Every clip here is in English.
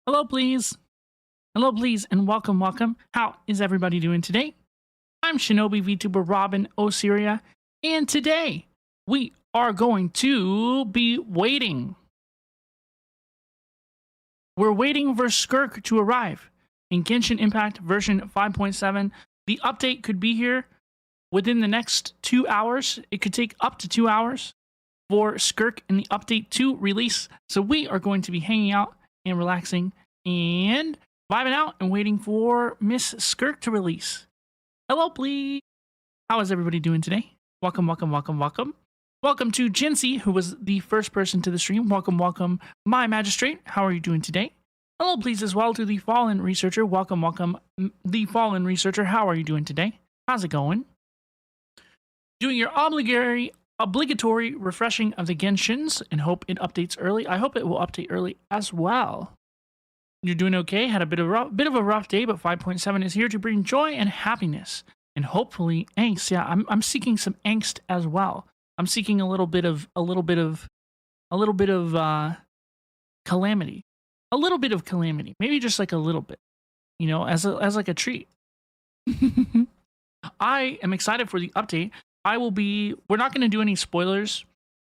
Hello, please. Hello, please, and welcome, welcome. How is everybody doing today? I'm Shinobi VTuber Robin Osiria, and today we are going to be waiting. We're waiting for Skirk to arrive in Genshin Impact version 5.7. The update could be here within the next 2 hours. It could take up to 2 hours for Skirk in the update to release. So we are going to be hanging out and relaxing and vibing out and waiting for Miss Skirk to release. Hello, please. How is everybody doing today? Welcome, welcome, welcome, welcome. Welcome to Jinsey, who was the first person to the stream. Welcome, welcome, my magistrate. How are you doing today? Hello, please, as well to the Fallen Researcher. Welcome, welcome, the Fallen Researcher. How are you doing today? How's it going? Doing your obligatory refreshing of the Genshins and hope it updates early. I hope it will update early as well. You're doing okay. Had a bit of a rough day, but 5.7 is here to bring joy and happiness and hopefully angst. Yeah, I'm seeking some angst as well. I'm seeking a little bit of calamity. A little bit of calamity. Maybe just like a little bit. You know, as like a treat. I am excited for the update. We're not going to do any spoilers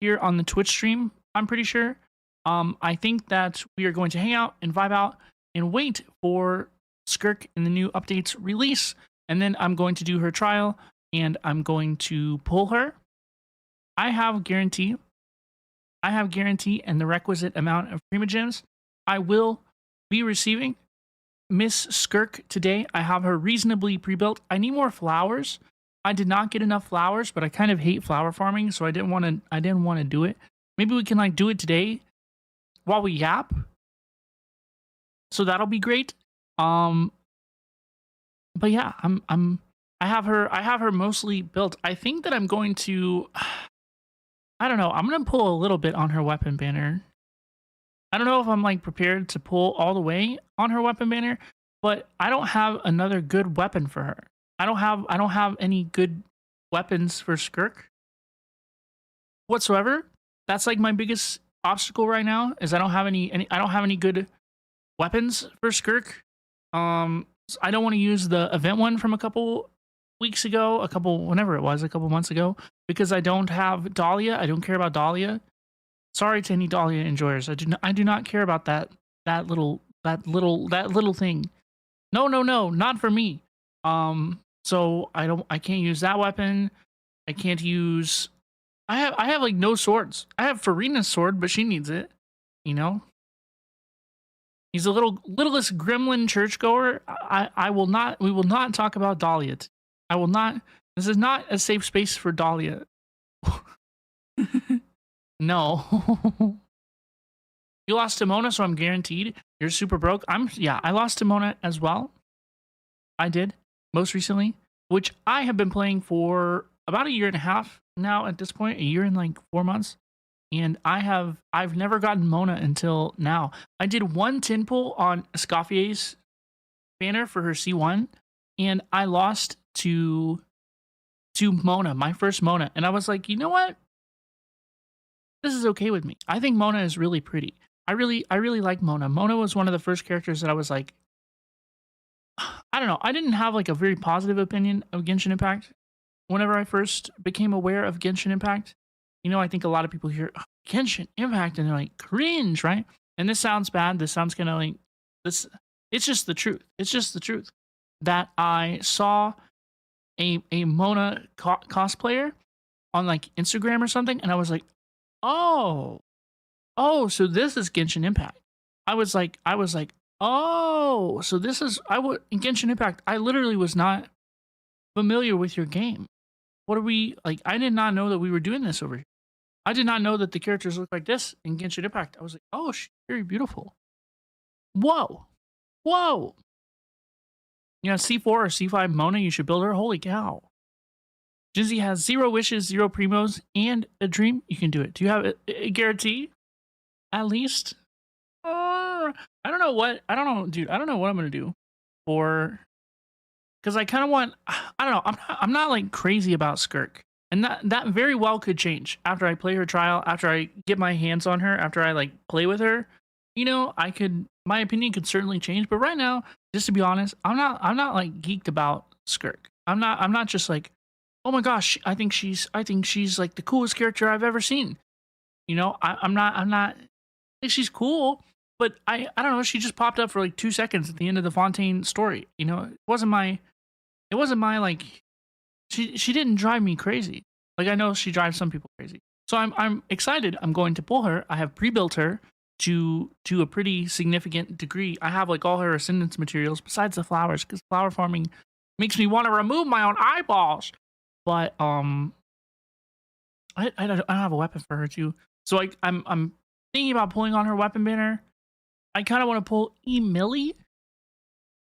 here on the Twitch stream, I'm pretty sure. I think that we are going to hang out and vibe out and wait for Skirk and the new updates release. And then I'm going to do her trial and I'm going to pull her. I have guarantee and the requisite amount of primogems I will be receiving Miss Skirk today. I have her reasonably pre-built. I need more flowers. I did not get enough flowers, but I kind of hate flower farming, so I didn't want to do it. Maybe we can like do it today while we yap. So that'll be great. But yeah, I have her mostly built. I think that I'm going to I don't know. I'm going to pull a little bit on her weapon banner. I don't know if I'm like prepared to pull all the way on her weapon banner, but I don't have another good weapon for her. I don't have any good weapons for Skirk whatsoever. That's like my biggest obstacle right now is I don't have any good weapons for Skirk. I don't want to use the event one from a couple weeks ago, a couple months ago, because I don't have Dahlia. I don't care about Dahlia. Sorry to any Dahlia enjoyers. I do not care about that little thing. No, not for me. So I can't use that weapon. I can't use I have like no swords. I have Farina's sword, but she needs it, you know? He's a littlest gremlin churchgoer. We will not talk about Dahlia. I will not. This is not a safe space for Dahlia. No. You lost Timona, so I'm guaranteed you're super broke. I lost Timona as well. I did most recently, which I have been playing for about a year and a half now at this point, a year and like 4 months. And I've never gotten Mona until now. I did one tin pull on Escoffier's banner for her C1, and I lost to Mona, my first Mona. And I was like, you know what? This is okay with me. I think Mona is really pretty. I really like Mona. Mona was one of the first characters that I was like, I don't know. I didn't have like a very positive opinion of Genshin Impact whenever I first became aware of Genshin Impact. You know, I think a lot of people hear Genshin Impact and they're like cringe, right? And this sounds bad. This sounds kind of like this. It's just the truth. It's just the truth that I saw a Mona cosplayer on like Instagram or something, and I was like, oh, so this is Genshin Impact. I was like, oh, so this is in Genshin Impact. I literally was not familiar with your game. What are we like? I did not know that we were doing this over here. I did not know that the characters look like this in Genshin Impact. I was like, oh, she's very beautiful. Whoa. You know, C4 or C5 Mona, you should build her. Holy cow. Jizzy has 0 wishes, 0 primos, and a dream. You can do it. Do you have a guarantee? At least? I don't know, dude. I don't know what I'm going to do for... Because I kind of want... I don't know. I'm not like crazy about Skirk. And that very well could change after I play her trial, after I get my hands on her, after I like play with her. You know, I could my opinion could certainly change. But right now, just to be honest, I'm not like geeked about Skirk. I'm not just like, oh my gosh, I think she's like the coolest character I've ever seen. You know, I'm not. I think she's cool, but I don't know. She just popped up for like 2 seconds at the end of the Fontaine story. You know, it wasn't my like. She didn't drive me crazy. Like I know she drives some people crazy. So I'm excited. I'm going to pull her. I have pre-built her to a pretty significant degree. I have like all her ascendance materials besides the flowers because flower farming makes me want to remove my own eyeballs. But I don't have a weapon for her too. So I'm thinking about pulling on her weapon banner. I kind of want to pull Emily.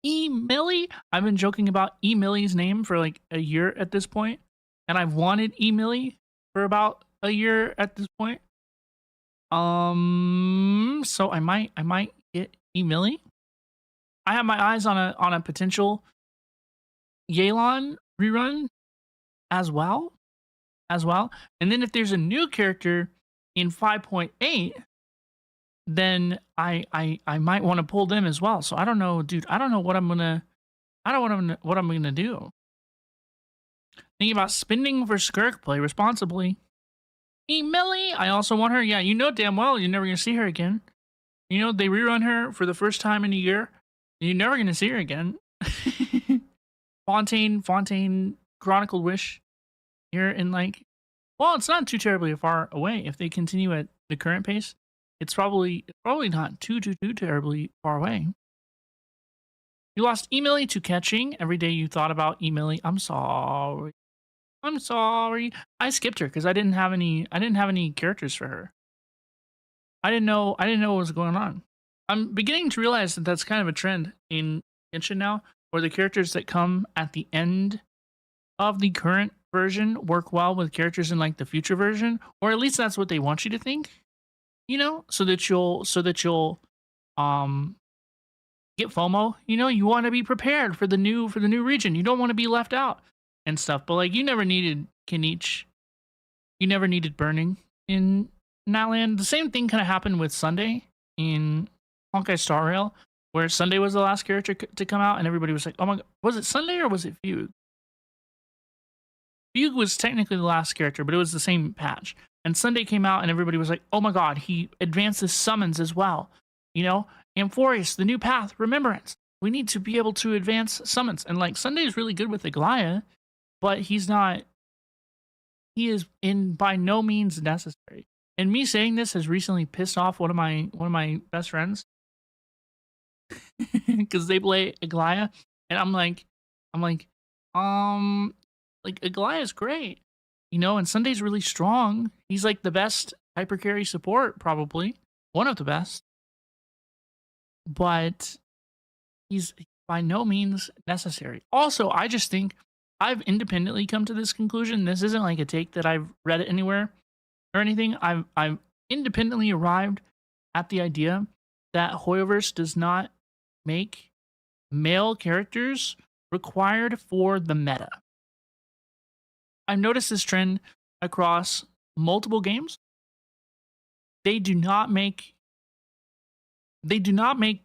Emily. I've been joking about Emily's name for like a year at this point, and I've wanted Emily for about a year at this point. So I might get Emily. I have my eyes on a potential Yelan rerun as well. And then if there's a new character in 5.8, then I might want to pull them as well. So I don't know, dude. I don't know what I'm gonna do. Thinking about spending for Skirk. Play responsibly. Emily, I also want her. Yeah, you know damn well you're never gonna see her again. You know they rerun her for the first time in a year. You're never gonna see her again. Fontaine Chronicled Wish here in like, well, it's not too terribly far away if they continue at the current pace. It's probably not too terribly far away. You lost Emily to catching. Every day you thought about Emily. I'm sorry. I skipped her because I didn't have any characters for her. I didn't know what was going on. I'm beginning to realize that that's kind of a trend in Genshin now, where the characters that come at the end of the current version work well with characters in like the future version, or at least that's what they want you to think. You know, so that you'll get FOMO. You know, you want to be prepared for the new region. You don't want to be left out and stuff. But like, you never needed Kinich. You never needed burning in that land. The same thing kind of happened with Sunday in Honkai Star Rail, where Sunday was the last character to come out, and everybody was like, "Oh my god, was it Sunday or was it Fugue?" Fugue was technically the last character, but it was the same patch. And Sunday came out, and everybody was like, "Oh my god, he advances summons as well." You know, Amphorius, the new path, Remembrance. We need to be able to advance summons, and like Sunday is really good with Aglaia, but he's not. He is in by no means necessary. And me saying this has recently pissed off one of my best friends because they play Aglaia, and I'm like, Aglaia is great, you know, and Sunday's really strong. He's like the best hyper carry support, probably one of the best, but he's by no means necessary. Also, I just think I've independently come to this conclusion. This isn't like a take that I've read it anywhere or anything. I've independently arrived at the idea that Hoyoverse does not make male characters required for the meta. I've noticed this trend across multiple games. They do not make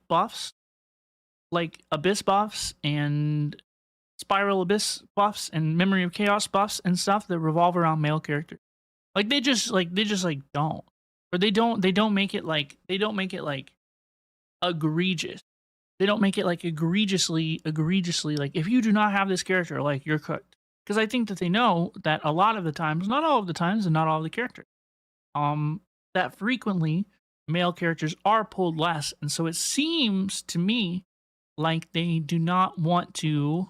buffs like Abyss buffs and Spiral Abyss buffs and Memory of Chaos buffs and stuff that revolve around male characters. Like they just don't. Or they don't make it like egregious. They don't make it like egregiously like if you do not have this character, like you're cooked. Because I think that they know that a lot of the times, not all of the times and not all of the characters, that frequently male characters are pulled less. And so it seems to me like they do not want to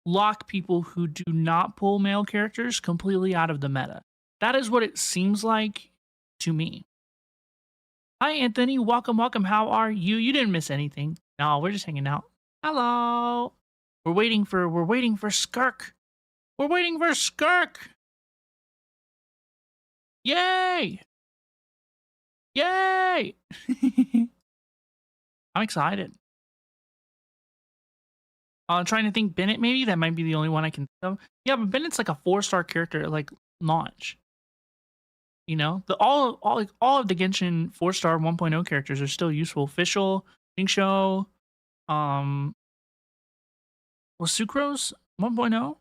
lock people who do not pull male characters completely out of the meta. That is what it seems like to me. Hi, Anthony. Welcome. How are you? You didn't miss anything. No, we're just hanging out. Hello. We're waiting for Skirk. We're waiting for Skirk. Yay! Yay! I'm excited. Trying to think Bennett, maybe that might be the only one I can think of. Yeah, but Bennett's like a 4-star character at like launch. You know, the all of the Genshin 4-star 1.0 characters are still useful. Fischl, Jingsho, um, was Sucrose 1.0?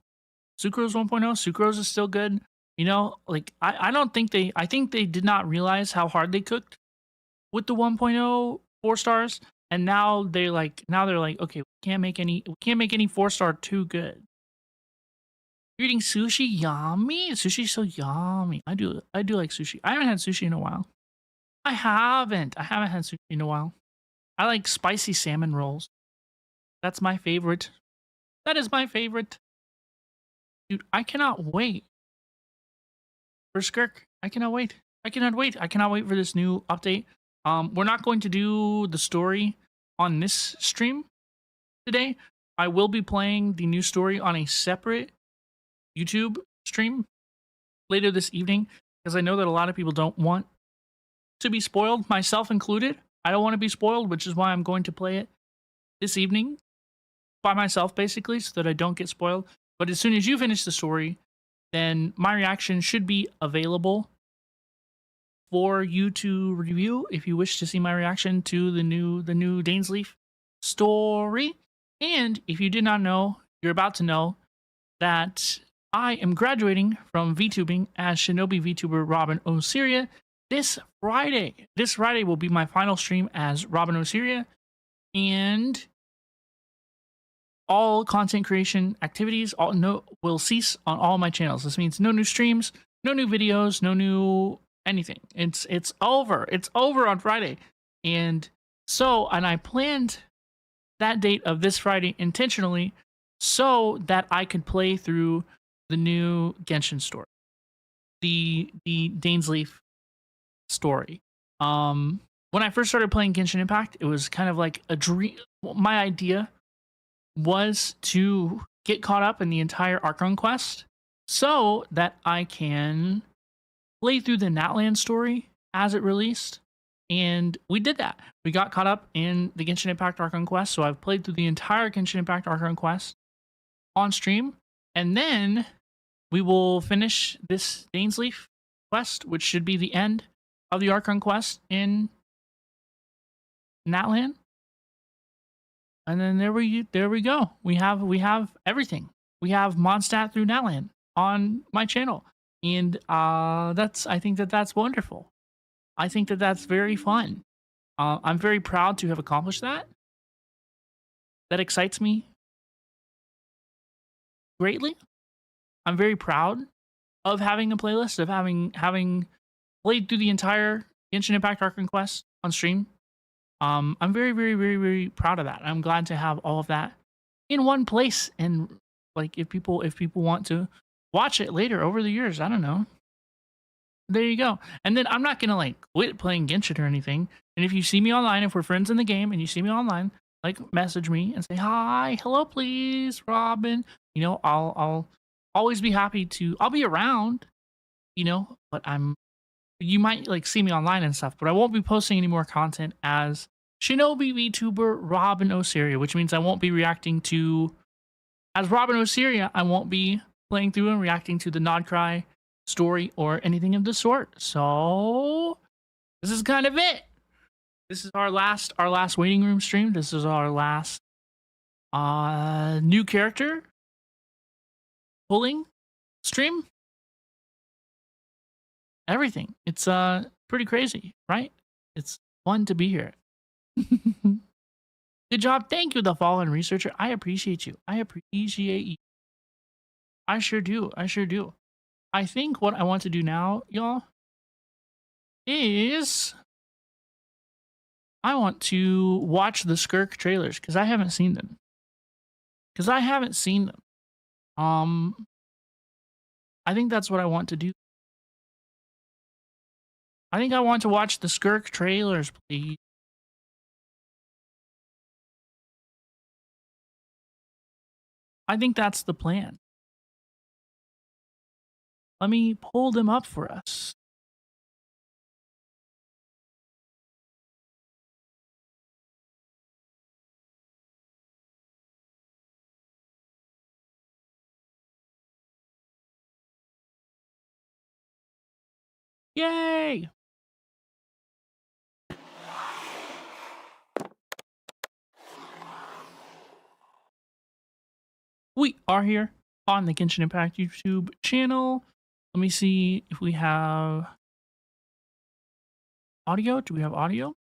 Sucrose 1.0? Sucrose is still good. You know, like I don't think I think they did not realize how hard they cooked with the 1.0 4 stars, and now they're like, okay, we can't make any 4-star too good. You're eating sushi, yummy. Sushi's so yummy. I do like sushi. I haven't had sushi in a while. I haven't had sushi in a while. I like spicy salmon rolls. That's my favorite. That is my favorite. Dude, I cannot wait for Skirk. I cannot wait. I cannot wait. I cannot wait for this new update. We're not going to do the story on this stream today. I will be playing the new story on a separate YouTube stream later this evening because I know that a lot of people don't want to be spoiled, myself included. I don't want to be spoiled, which is why I'm going to play it this evening by myself, basically, so that I don't get spoiled. But as soon as you finish the story, then my reaction should be available for you to review if you wish to see my reaction to the new Dainsleif story. And if you did not know, you're about to know that I am graduating from VTubing as Shinobi VTuber Robin Osiria this Friday. This Friday will be my final stream as Robin Osiria, and all content creation activities will cease on all my channels. This means no new streams, no new videos, no new anything. It's over. It's over on Friday. And I planned that date of this Friday intentionally so that I could play through the new Genshin story. The Dainsleif story. When I first started playing Genshin Impact, it was kind of like a dream. My idea was to get caught up in the entire Archon quest so that I can play through the Natlan story as it released. And we did that. We got caught up in the Genshin Impact Archon quest, so I've played through the entire Genshin Impact Archon quest on stream. And then we will finish this Dainsleif quest, which should be the end of the Archon quest in Natlan. And then there we go. We have everything. We have Mondstadt through Natlan on my channel, and I think that's wonderful. I think that's very fun. I'm very proud to have accomplished that. That excites me greatly. I'm very proud of having a playlist, of having played through the entire Genshin Impact Archon quest on stream. I'm very, very, very, very proud of that. I'm glad to have all of that in one place. And like, if people want to watch it later over the years, I don't know. There you go. And then I'm not gonna like quit playing Genshin or anything. And if you see me online, if we're friends in the game and you see me online, like message me and say hi, hello, please, Robin. You know, I'll always be happy to. I'll be around. You know, but you might like see me online and stuff, but I won't be posting any more content as Shinobi VTuber Robin Osiria, which means I won't be reacting to as Robin Osiria. I won't be playing through and reacting to the Nodcry story or anything of the sort. So this is kind of it. This is our last waiting room stream. This is our last new character pulling stream. Everything. It's pretty crazy, right? It's fun to be here. Good job. Thank you, the Fallen Researcher. I appreciate you. I appreciate you. I sure do. I sure do. I think what I want to do now, y'all, is I want to watch the Skirk trailers because I haven't seen them. I think that's what I want to do. I think I want to watch the Skirk trailers, please. I think that's the plan. Let me pull them up for us. Yay! We are here on the Genshin Impact YouTube channel. Let me see if we have audio. Do we have audio?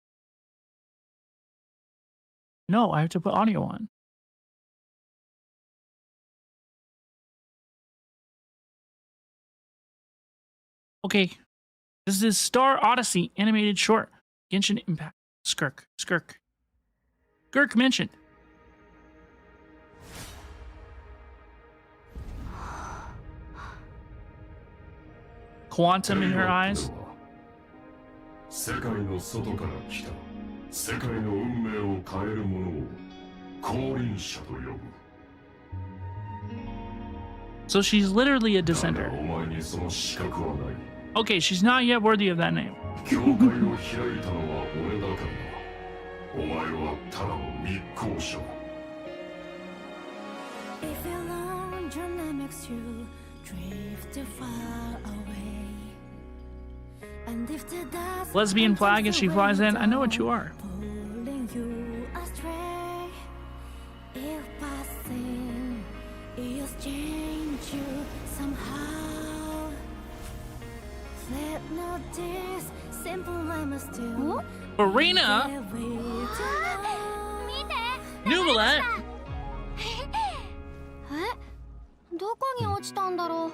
No, I have to put audio on. Okay. This is Star Odyssey animated short. Genshin Impact. Skirk. Skirk mentioned. Quantum in her eyes. So she's literally a descender. Okay, she's not yet worthy of that name. Lesbian flag as she flies in. I know what you are. Arena? Nuvalet? どこに落ちたんだろう。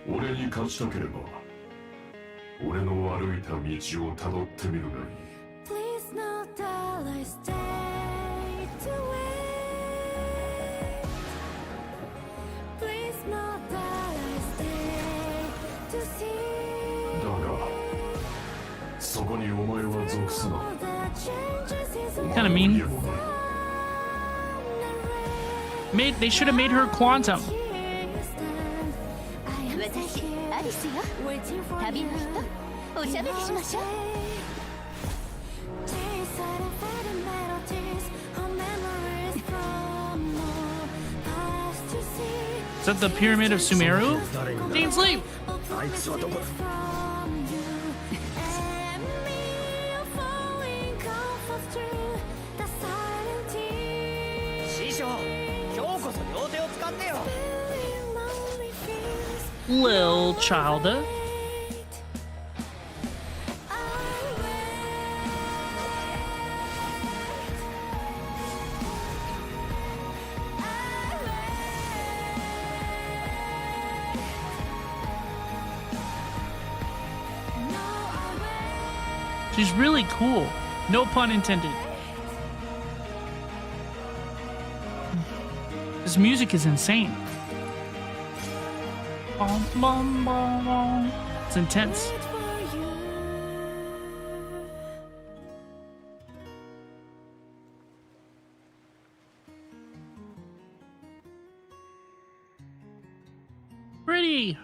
俺に勝ちたければ俺の歩いた道をたどってみるがいい。Please not that I stay to wait. Please not that I stay to see. だがそこにお前は属すな。 Kind of mean. They should have made her Quantum. Is that the Pyramid of Sumeru? Dean Sleep! Lil Childa. She's really cool. No pun intended. This music is insane. It's intense. Pretty.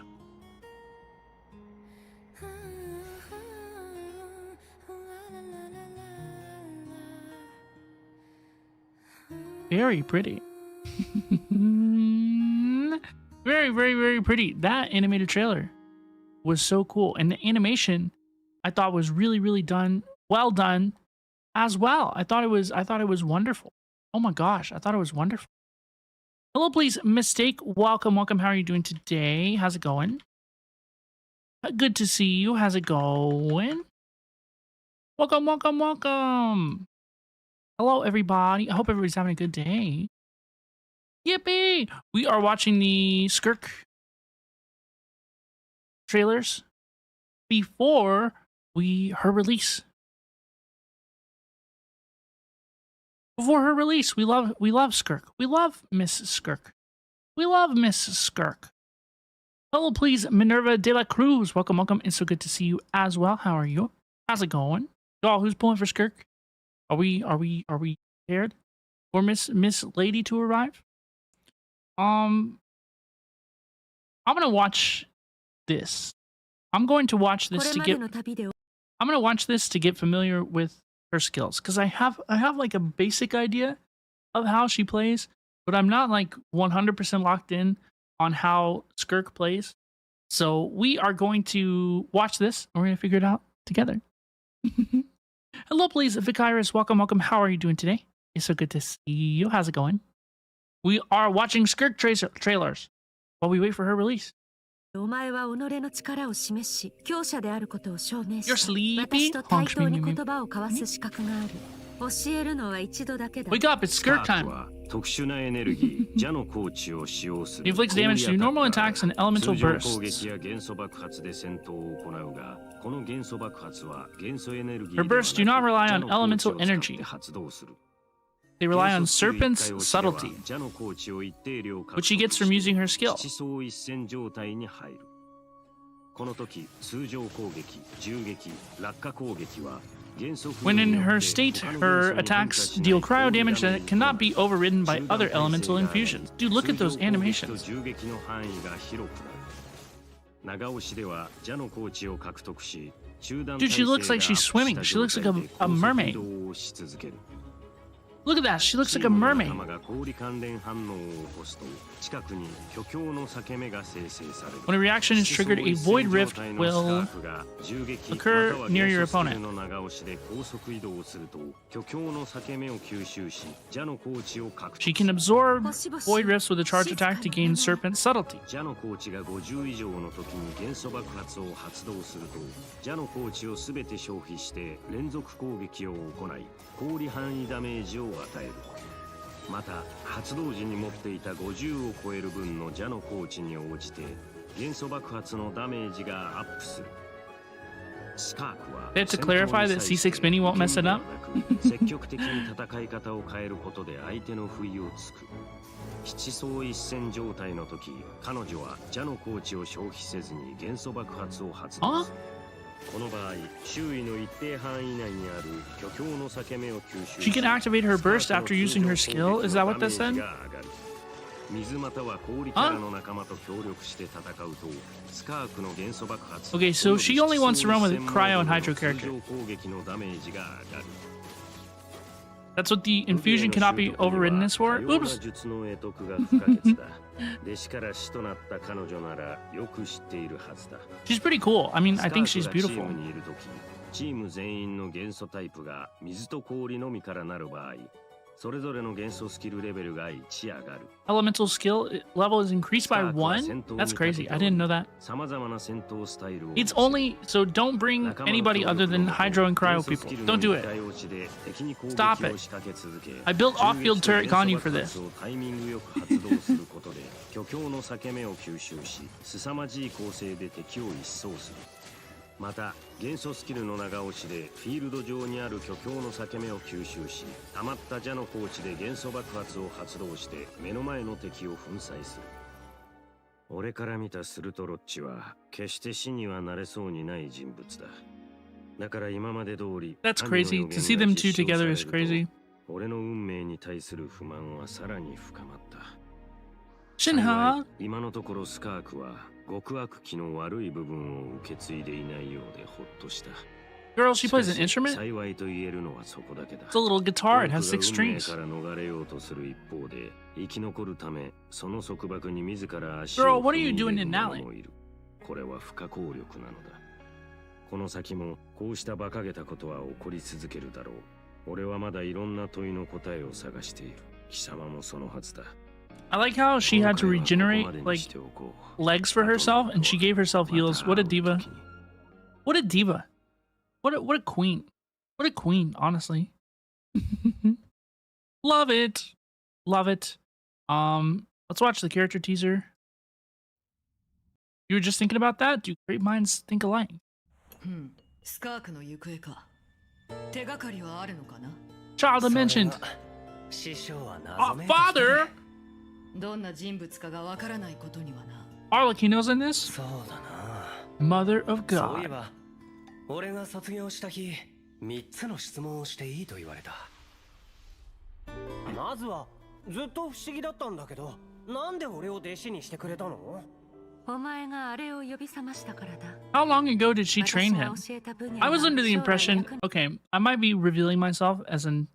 Very pretty. Very, very, very pretty. That animated trailer was so cool. And the animation I thought was really, really well done as well. I thought it was wonderful. Oh my gosh, I thought it was wonderful. Hello, please, Mistake. Welcome. How are you doing today? How's it going? Good to see you. How's it going? Welcome. Hello, everybody. I hope everybody's having a good day. Yippee! We are watching the Skirk trailers before her release. Before her release, we love Skirk. We love Miss Skirk. Hello, please, Minerva de la Cruz. Welcome. It's so good to see you as well. How are you? How's it going? Y'all, who's pulling for Skirk? Are we prepared for Miss Lady to arrive? I'm gonna watch this. I'm going to watch this to get familiar with her skills, because I have like a basic idea of how she plays, but I'm not like 100% locked in on how Skirk plays. So we are going to watch this and we're going to figure it out together. Hello, please, Vicyrus. Welcome, welcome. How are you doing today? It's so good to see you. How's it going? We are watching Skirk trailers while we wait for her release. You're sleepy? Wake up, it's Skirk time. He inflicts damage to normal attacks and elemental bursts. Her bursts do not rely on elemental energy. They rely on Serpent's subtlety, which she gets from using her skill. When in her state, her attacks deal cryo damage that cannot be overridden by other elemental infusions. Dude, look at those animations. Dude, she looks like she's swimming. She looks like a mermaid. Look at that, she looks like a mermaid. When a reaction is triggered, a void rift will occur near your opponent. She can absorb void rifts with a charge attack to gain Serpent subtlety. They have to clarify that C6 Mini won't mess it up. Huh? She can activate her burst after using her skill? Is that what that said? Huh? Okay, so she only wants to run with Cryo and Hydro character. That's what the infusion cannot be overridden is for? Oops! She's pretty cool. I mean, I think she's beautiful. Elemental skill level is increased by 1? That's crazy. I didn't know that. It's only... So don't bring anybody other than Hydro and Cryo people. Don't do it. Stop it. I built off-field turret Ganyu for this. That's crazy. To see them two together is crazy. Shinha! Girl, she plays an instrument? It's a little guitar, it has 6 strings. Girl, what are you doing in Nally? I like how she had to regenerate, like, legs for herself, and she gave herself heals. What a diva. What a diva. What a queen. What a queen, honestly. Love it. Love it. Let's watch the character teaser. You were just thinking about that? Do great minds think alike? Child mentioned. Father! Arlecchino's in this? Mother of God. How long ago did she train him? I was under the impression, okay, I might be revealing myself as a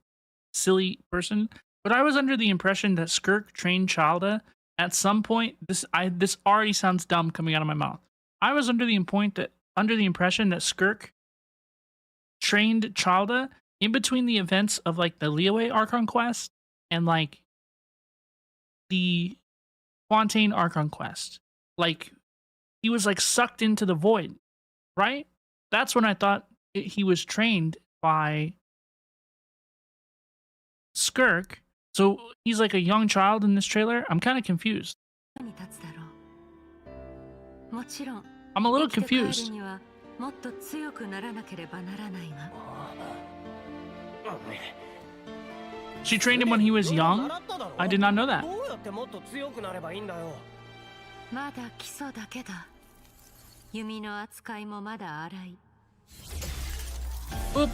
silly person, But I was under the impression that Skirk trained Childa at some point. This already sounds dumb coming out of my mouth. I was under the impression that Skirk trained Childa in between the events of like the Liyue Archon quest and like the Fontaine Archon quest. Like he was like sucked into the void, right? That's when I thought he was trained by Skirk. So he's like a young child in this trailer. I'm kind of confused. I'm a little confused. She trained him when he was young? I did not know that. Oop.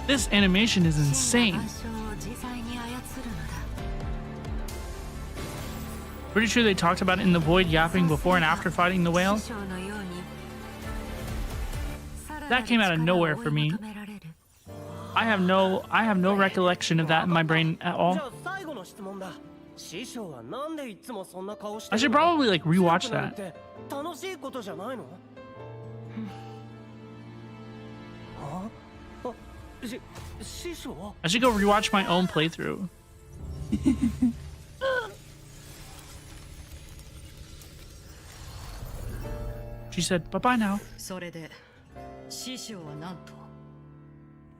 This animation is insane. Pretty sure they talked about it in the void yapping before and after fighting the whale. That came out of nowhere for me. I have no recollection of that in my brain at all. I should probably like rewatch that. I should go rewatch my own playthrough. She said, bye-bye now.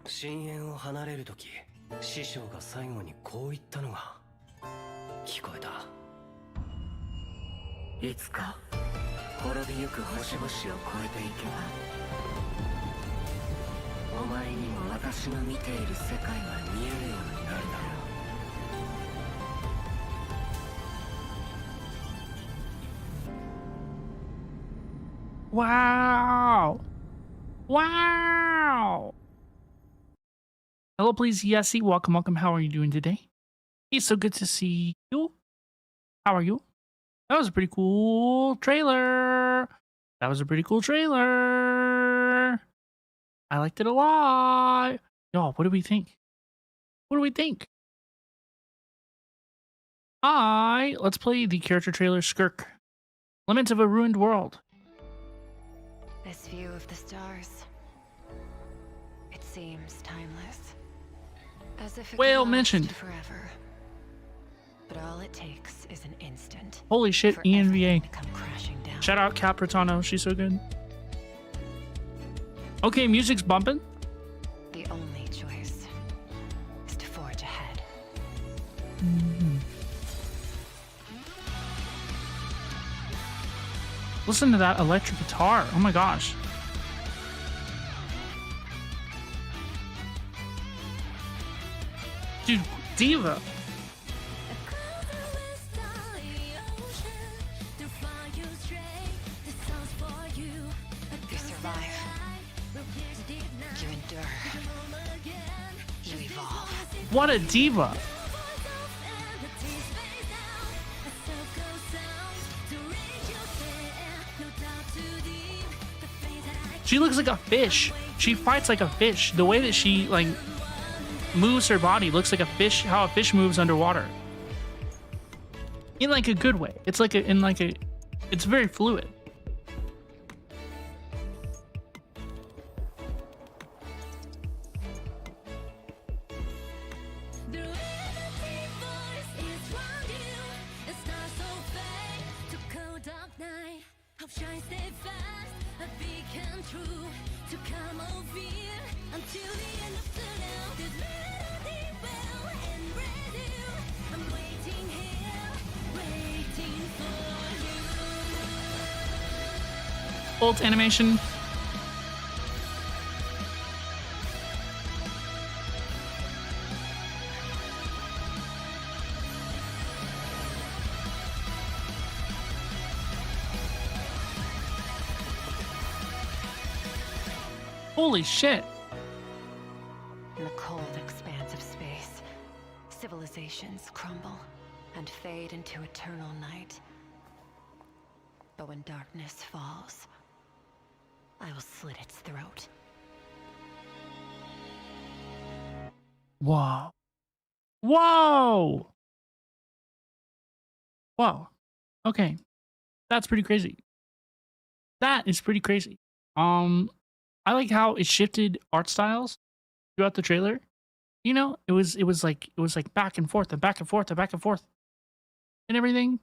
深淵を離れる時、師匠が最後にこう言ったのが聞こえた。いつか滅びゆく星々を越えていけば、お前にも私の見ている世界は見えるようになるだろう。Wow. Wow. Hello, please. Yesy. Welcome, welcome. How are you doing today? It's so good to see you. How are you? That was a pretty cool trailer. I liked it a lot. Y'all, what do we think? Let's play the character trailer Skirk. Lament of a Ruined World. This view of the stars, it seems timeless. As if it Whale could last mentioned. forever. But all it takes is an instant. Holy shit, for ENVA. everything to come crashing down. Shout out Capritano, she's so good. Okay, music's bumping. The only choice is to forge ahead. Listen to that electric guitar. Oh my gosh. Dude, diva. You survive. You endure. You evolve. What a diva. She looks like a fish. She fights like a fish. The way that she like moves her body looks like a fish, how a fish moves underwater. In like a good way. It's like it's very fluid. Ult animation. Holy shit. In the cold expanse of space, civilizations crumble and fade into eternal night. But when darkness falls, I will slit its throat. Whoa. Whoa. Whoa. Okay. That's pretty crazy. That is pretty crazy. I like how it shifted art styles throughout the trailer. You know, it was like back and forth and back and forth and back and forth and everything.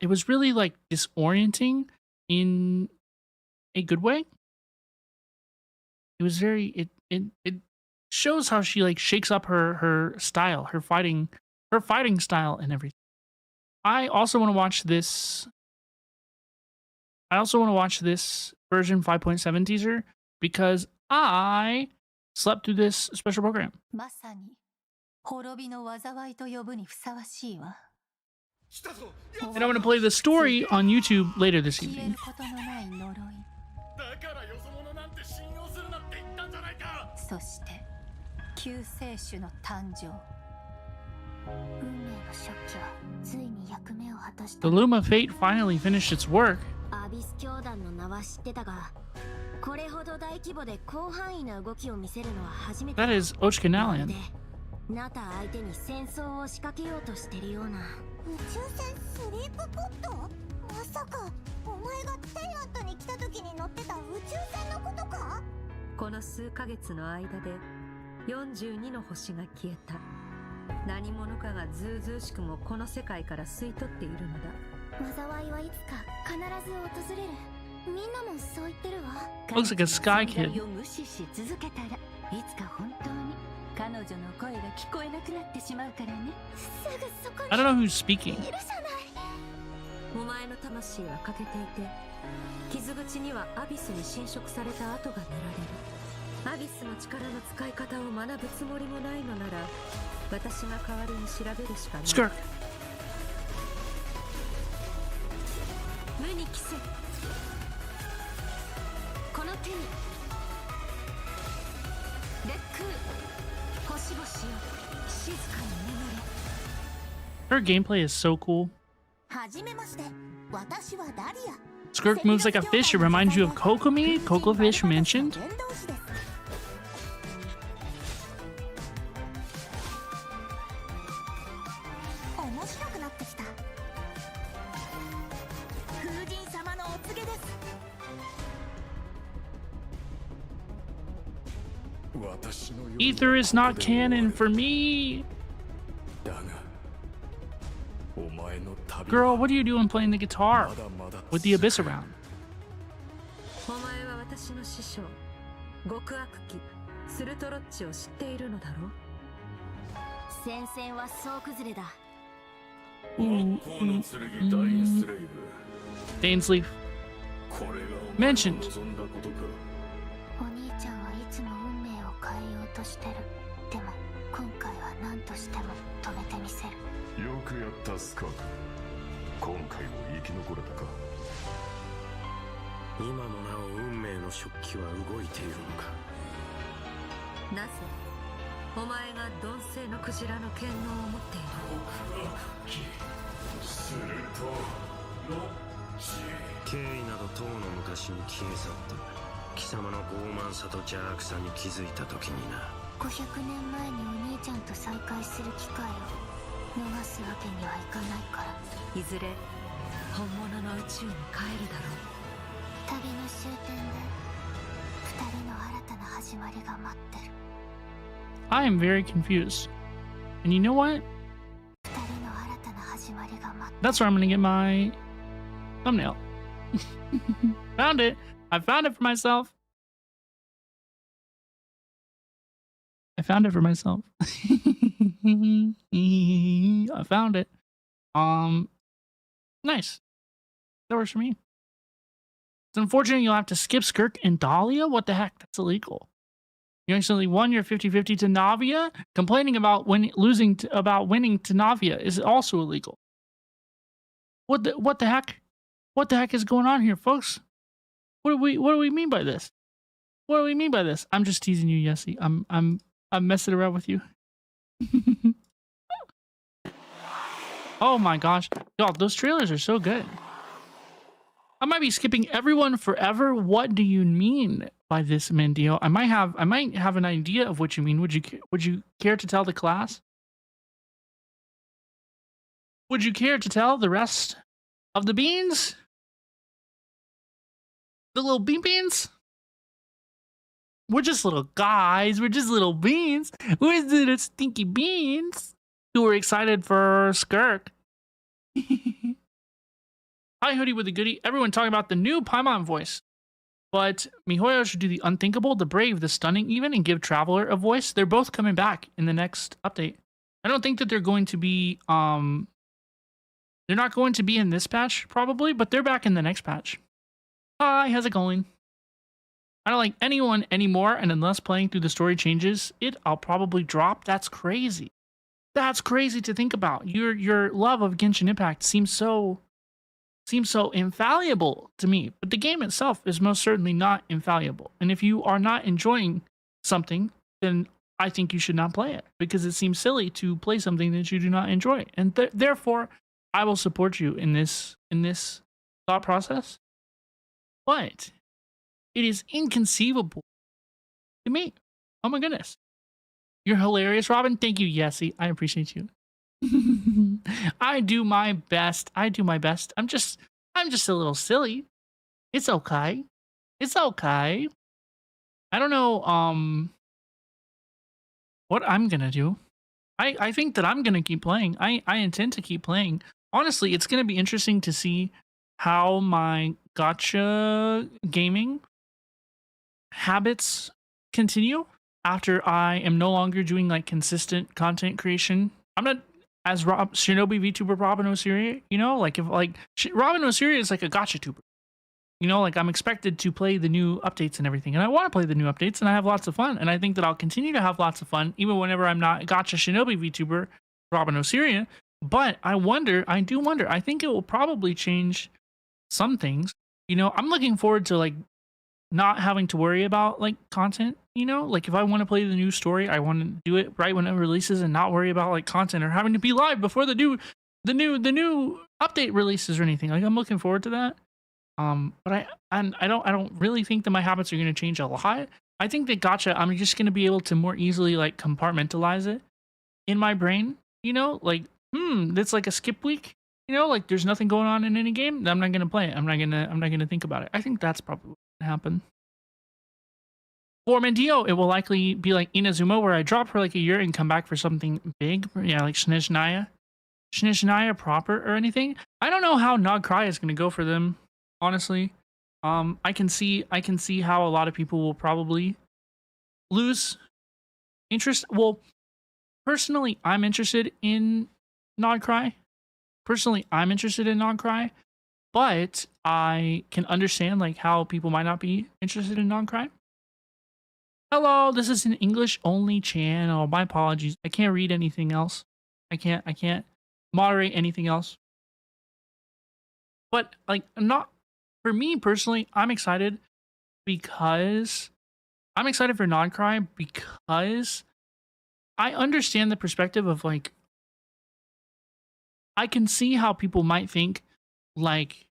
It was really like disorienting in a good way. It was very it shows how she like shakes up her style, her fighting style and everything. I also want to watch this version 5.7 teaser because I slept through this special program. まさに滅びの災いと呼ぶにふさわしいわ。 And I'm going to play the story on YouTube later this 消え evening. ることのない呪い。そして救世主の誕生。運命の初期はついに役目を果たし The た。 Luma Fate finally finished its work. アビス教団の名は知ってたが、これほど大規模で広範囲な動きを見せるのは初めて。 That is Ochkanalian. で、ナタ相手に戦争を仕掛けようとしてるような。宇宙船スリープポット？まさかお前がテイアントに来た時に乗ってた宇宙船のことか？この数ヶ月の間で42の星が消えた。何者かがずうずうしくもこの世界から吸い取っているのだ。災いはいつか必ず訪れる。みんなもそう言ってるわ。 Looks like a sky 彼 kid. 女を無視し続けたらいつか本当に彼女の声が聞こえなくなってしまうからね。すぐそこ I don't know who's speaking. にいるじゃない。お前の魂は欠けていて、傷口にはアビスに侵食された跡が見られる。アビスの力の使い方を学ぶつもりもないのなら、私が代わりに調べるしかない。 Skirk. 無に帰せ。この手に烈空星々よ静かに眠れ。 Her gameplay is so cool. はじめまして。私はダリア。 Skirk moves like a fish. It reminds you of Kokomi, Coco Fish mentioned. 伝道師です。面白くなってきた。風神様のお告げです。 Ether is not canon for me. Girl, what are you doing playing the guitar with the abyss around? お前は私の師匠、極悪鬼スルトロッチを知っているのだろう。戦線は総崩れだ。 Dainsleaf. Mentioned. お兄ちゃんはいつも運命を変えようとしてる。でも今回は何としても止めてみせる。よくやったスカーク。今回も生き残れたか。今もなお運命の食器は動いているのか。なぜお前が鈍性のクジラの剣能を持っている。するとロッチ。経緯などとうの昔に消え去った。貴様の傲慢さと邪悪さに気づいた時にな。500年前にお兄ちゃんと再会する機会を逃すわけにはいかないから。いずれ本物の宇宙に帰るだろう。旅の終点で2人の新たな始まりが待ってる。 I am very confused. And you know what? 2人の新たな始まりが待ってる。 That's where I'm going to get my thumbnail. Found it. I found it for myself. I found it for myself. I found it. Nice. That works for me. It's unfortunate you'll have to skip Skirk and Dahlia. What the heck? That's illegal. You accidentally won your 50-50 to Navia. Complaining about winning to Navia is also illegal. What the heck? What the heck is going on here, folks? What do we mean by this? What do we mean by this? I'm just teasing you, Yessie. I'm messing around with you. Oh my gosh. Y'all, those trailers are so good. I might be skipping everyone forever. What do you mean by this, Mandio? I might have an idea of what you mean. Would you care to tell the class? Would you care to tell the rest of the beans? The little beans? We're just little guys. We're just little beans. We're little stinky beans who are excited for Skirk. Hi, Hoodie with the goodie. Everyone talking about the new Paimon voice. But MiHoYo should do the unthinkable, the brave, the stunning even, and give Traveler a voice. They're both coming back in the next update. I don't think that they're going to be, they're not going to be in this patch, probably, but they're back in the next patch. Hi, how's it going? I don't like anyone anymore, and unless playing through the story changes it, I'll probably drop. That's crazy. That's crazy to think about. Your love of Genshin Impact seems so infallible to me, but the game itself is most certainly not infallible. And if you are not enjoying something, then I think you should not play it, because it seems silly to play something that you do not enjoy. And therefore, I will support you in this thought process. But it is inconceivable to me. Oh my goodness. You're hilarious, Robin. Thank you, Yessie. I appreciate you. I do my best. I'm just a little silly. It's okay. It's okay. I don't know what I'm gonna do. I think that I'm gonna keep playing. I intend to keep playing. Honestly, it's gonna be interesting to see how my gacha gaming habits continue after I am no longer doing like consistent content creation. I'm not as Shinobi VTuber Robin Osiria, you know, like if like Robin Osiria is like a gacha tuber, you know, like I'm expected to play the new updates and everything, and I want to play the new updates, and I have lots of fun, and I think that I'll continue to have lots of fun even whenever I'm not gacha Shinobi VTuber Robin Osiria. But I do wonder, I think it will probably change some things. You know, I'm looking forward to like not having to worry about like content, you know, like if I want to play the new story, I want to do it right when it releases and not worry about like content or having to be live before the new update releases or anything. Like I'm looking forward to that. But I don't really think that my habits are going to change a lot. I think that gacha, I'm just going to be able to more easily like compartmentalize it in my brain, you know, like that's like a skip week. You know, like there's nothing going on in any game, I'm not gonna play it. I'm not gonna think about it. I think that's probably what's gonna happen. For Mandio, it will likely be like Inazuma, where I drop for like a year and come back for something big. Yeah, like Shinigami proper or anything. I don't know how Nog Cry is gonna go for them, honestly. I can see how a lot of people will probably lose interest. Well, personally, I'm interested in Nog Cry. But I can understand like how people might not be interested in Nog Cry. Hello, this is an English only channel. My apologies. I can't read anything else. I can't moderate anything else. But like for me personally, I'm excited for Nog Cry because I understand the perspective of like, I can see how people might think like,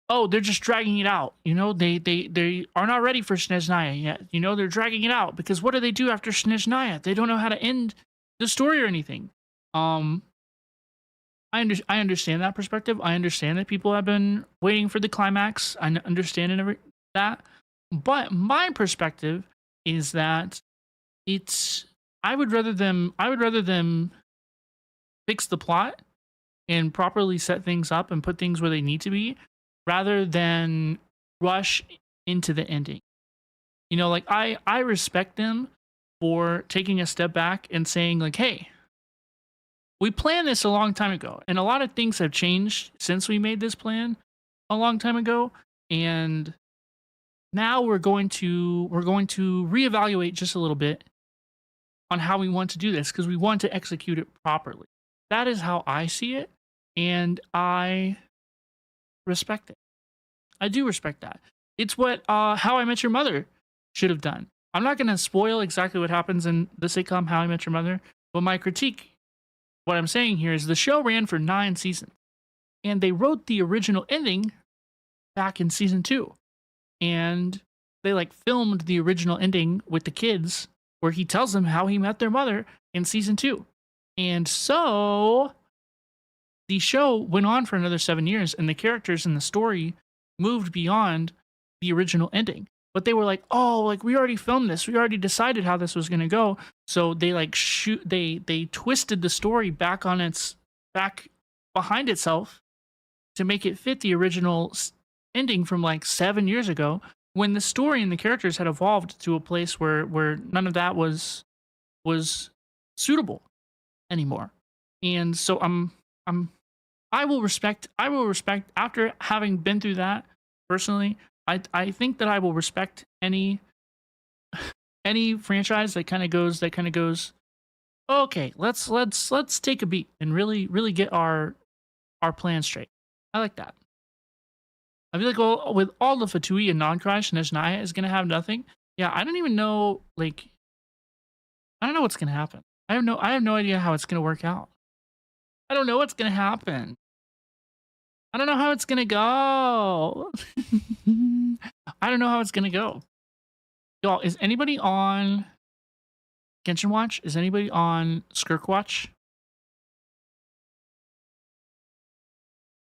oh, they're just dragging it out. You know, they are not ready for Snežnaya yet. You know, they're dragging it out because what do they do after Snežnaya? They don't know how to end the story or anything. I understand that perspective. I understand that people have been waiting for the climax. I understand that. But my perspective is that I would rather them fix the plot and properly set things up and put things where they need to be rather than rush into the ending. You know, like I respect them for taking a step back and saying like, hey, we planned this a long time ago and a lot of things have changed since we made this plan a long time ago, and now we're going to reevaluate just a little bit on how we want to do this because we want to execute it properly. That is how I see it, and I respect it. I do respect that. It's what How I Met Your Mother should have done. I'm not going to spoil exactly what happens in the sitcom How I Met Your Mother, but my critique, what I'm saying here is the show ran for 9 seasons, and they wrote the original ending back in season 2, and they like filmed the original ending with the kids where he tells them how he met their mother in season 2. And so the show went on for another 7 years, and the characters in the story moved beyond the original ending. But they were like, oh, like we already filmed this. We already decided how this was going to go. So they like they twisted the story back behind itself to make it fit the original ending from like 7 years ago, when the story and the characters had evolved to a place where none of that was suitable anymore. And so I will respect after having been through that personally. I think that I will respect any franchise that kind of goes, okay, let's take a beat and really get our plan straight. I like that. I feel like with all the Fatui and non-Crash, Nezhnaya is gonna have nothing. Yeah, I don't even know. Like, I don't know what's gonna happen. I have no idea how it's gonna work out. I don't know what's gonna happen. I don't know how it's gonna go. I don't know how it's gonna go. Y'all, is anybody on Genshin Watch? Is anybody on Skirk Watch?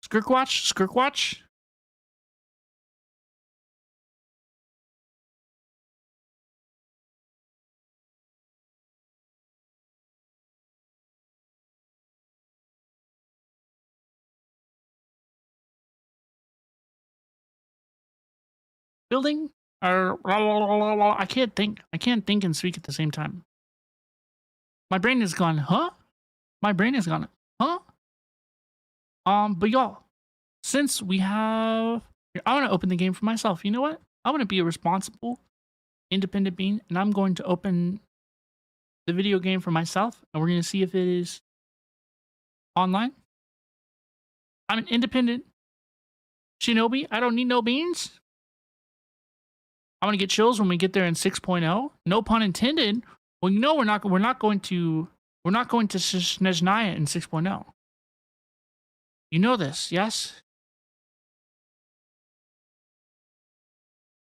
Skirk Watch? Skirk Watch? Building? I can't think. I can't think and speak at the same time. My brain is gone, huh? My brain is gone, huh? But y'all, since we have, I want to open the game for myself. You know what? I want to be a responsible, independent being, and I'm going to open the video game for myself, and we're going to see if it is online. I'm an independent shinobi. I don't need no beans. I'm gonna get chills when we get there in 6.0. No pun intended. Well, you know we're not going to Nezhnaya in 6.0. You know this, yes?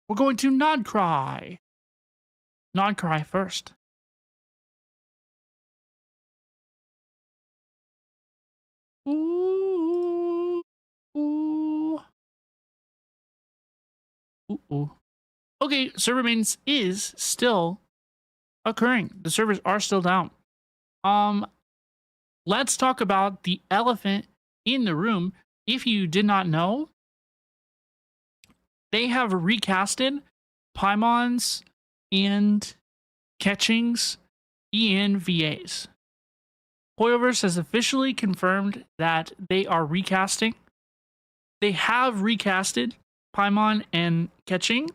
We're going to Nodcry. Nodcry first. Ooh. Ooh. Ooh. Ooh. Okay, server maintenance is still occurring. The servers are still down. Let's talk about the elephant in the room. If you did not know, they have recasted Paimon's and Ketching's ENVAs. Hoyoverse has officially confirmed that they are recasting. They have recasted Paimon and Ketching.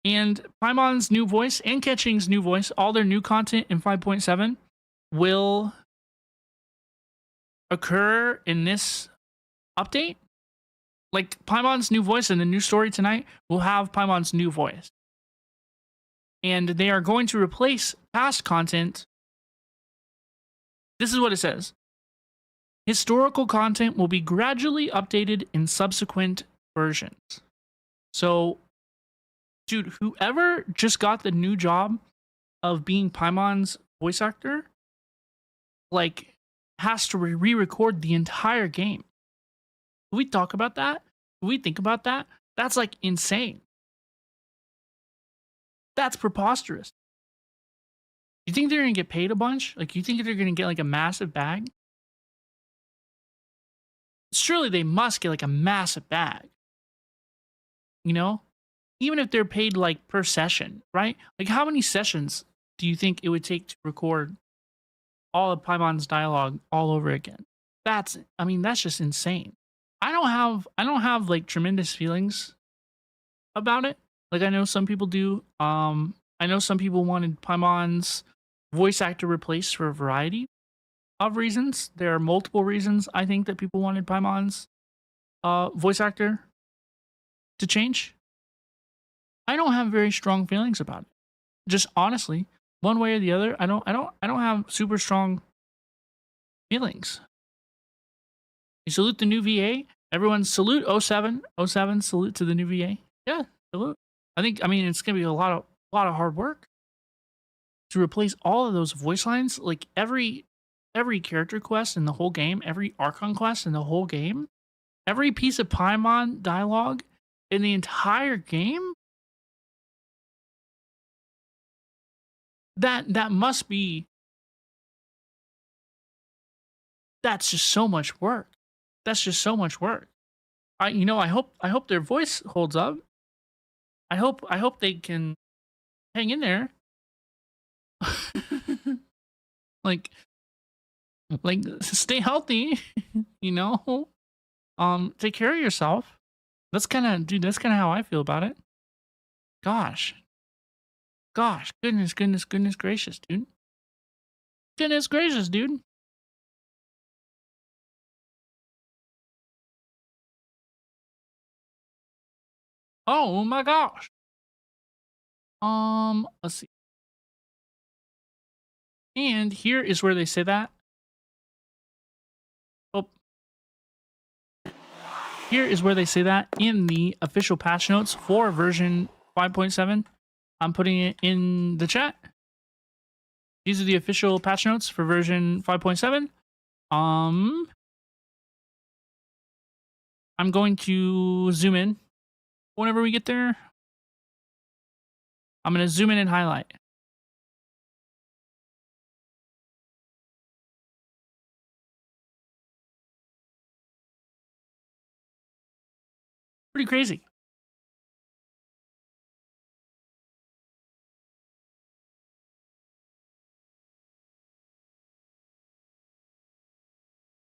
And Paimon's new voice and Ketching's new voice, all their new content in 5.7 will occur in this update. Like, Paimon's new voice in the new story tonight will have Paimon's new voice. And they are going to replace past content. This is what it says. Historical content will be gradually updated in subsequent versions. So, dude, whoever just got the new job of being Paimon's voice actor, like, has to re-record the entire game. Can we talk about that? Can we think about that? That's, like, insane. That's preposterous. You think they're going to get paid a bunch? Like, you think they're going to get, like, a massive bag? Surely they must get, like, a massive bag. You know? Even if they're paid like per session, right? Like, how many sessions do you think it would take to record all of Paimon's dialogue all over again? That's just insane. I don't have like tremendous feelings about it. Like, I know some people do. I know some people wanted Paimon's voice actor replaced for a variety of reasons. There are multiple reasons I think that people wanted Paimon's voice actor to change. I don't have very strong feelings about it. Just honestly, one way or the other, I don't have super strong feelings. You salute the new VA. Everyone salute 07. 07 salute to the new VA. Yeah, salute. I mean it's gonna be a lot of hard work to replace all of those voice lines. Like every character quest in the whole game, every Archon quest in the whole game, every piece of Paimon dialogue in the entire game. That must be. That's just so much work. That's just so much work. I hope their voice holds up. I hope they can hang in there. like stay healthy, you know? Take care of yourself. That's kind of how I feel about it. Gosh, goodness gracious, dude. Goodness gracious, dude. Oh my gosh. Let's see. And here is where they say that. Oh. Here is where they say that in the official patch notes for version 5.7. I'm putting it in the chat. These are the official patch notes for version 5.7. I'm going to zoom in whenever we get there. I'm going to zoom in and highlight. Pretty crazy.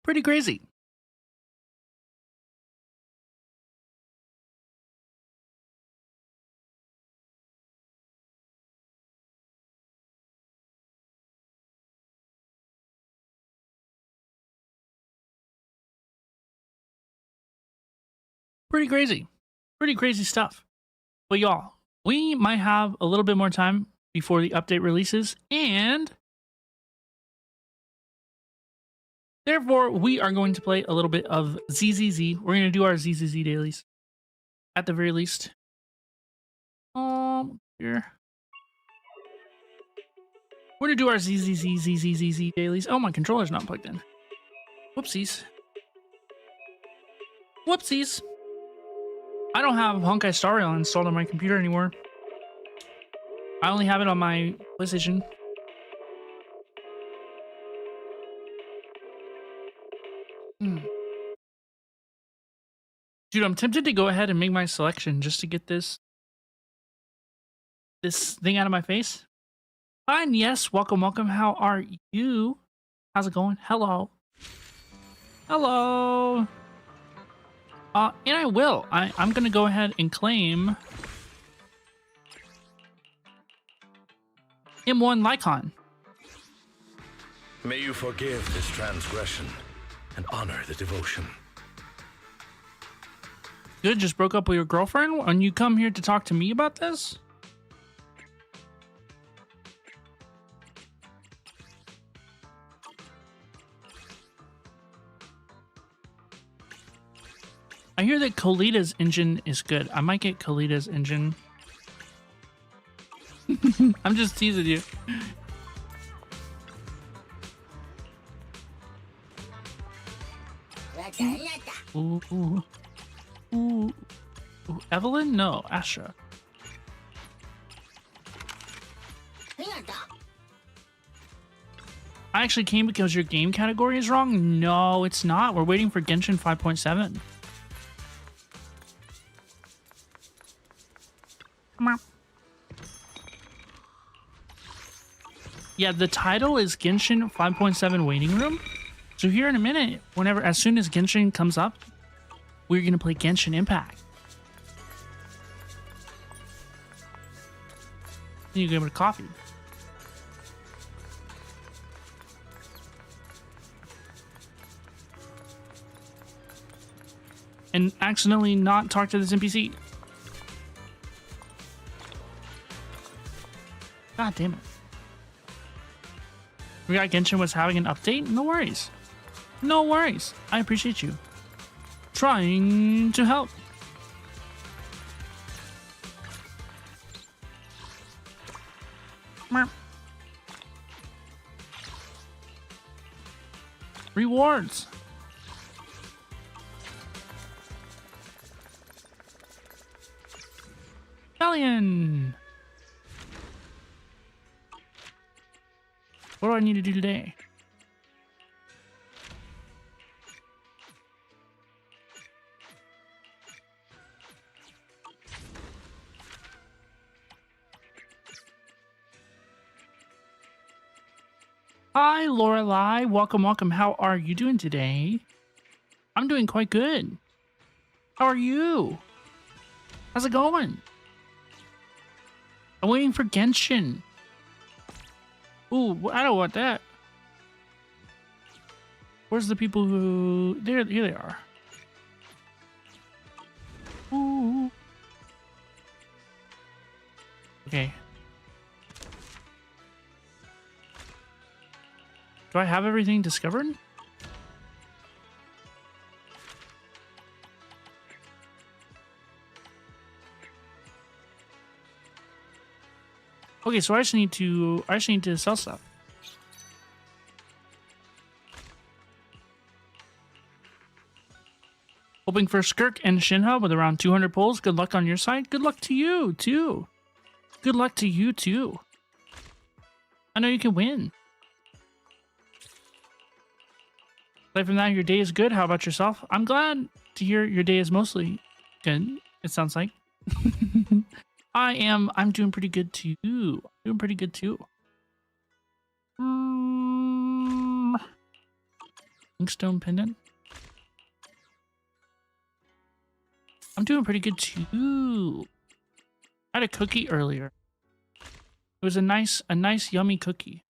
Pretty crazy. Pretty crazy. Pretty crazy stuff. But y'all, we might have a little bit more time before the update releases, and therefore we are going to play a little bit of ZZZ. We're going to do our ZZZ dailies at the very least. Here. We're going to do our ZZZ dailies. Oh, my controller's not plugged in. Whoopsies. Whoopsies. I don't have Honkai Star Rail installed on my computer anymore. I only have it on my PlayStation. Dude, I'm tempted to go ahead and make my selection just to get this thing out of my face. Fine, yes, welcome. How are you? How's it going? Hello. Hello. And I will. I'm gonna go ahead and claim M1 Lycon. May you forgive this transgression and honor the devotion. Good, just broke up with your girlfriend and you come here to talk to me about this? I hear that Kolita's engine is good. I might get Kolita's engine. I'm just teasing you. Ooh. Evelyn? No, Asha. I actually came because your game category is wrong? No, it's not. We're waiting for Genshin 5.7. Yeah, the title is Genshin 5.7 Waiting Room. So here in a minute, as soon as Genshin comes up, we're gonna play Genshin Impact. Then you give it a coffee. And accidentally not talk to this NPC. God damn it. We got Genshin was having an update? No worries. No worries. I appreciate you. Trying to help. Meow. Rewards. Alien. What do I need to do today? Hi, Lorelai. Welcome, welcome. How are you doing today? I'm doing quite good. How are you? How's it going? I'm waiting for Genshin. Ooh, I don't want that. Where's the people who... Here they are. Ooh. Okay. Do I have everything discovered? Okay, so I just need to sell stuff. Hoping for Skirk and Shinha with around 200 pulls. Good luck on your side. Good luck to you too. Good luck to you too. I know you can win. Aside from that, your day is good. How about yourself? I'm glad to hear your day is mostly good. It sounds like. I'm doing pretty good too. Doing pretty good too. Inkstone pendant. I'm doing pretty good too. I had a cookie earlier. It was a nice yummy cookie.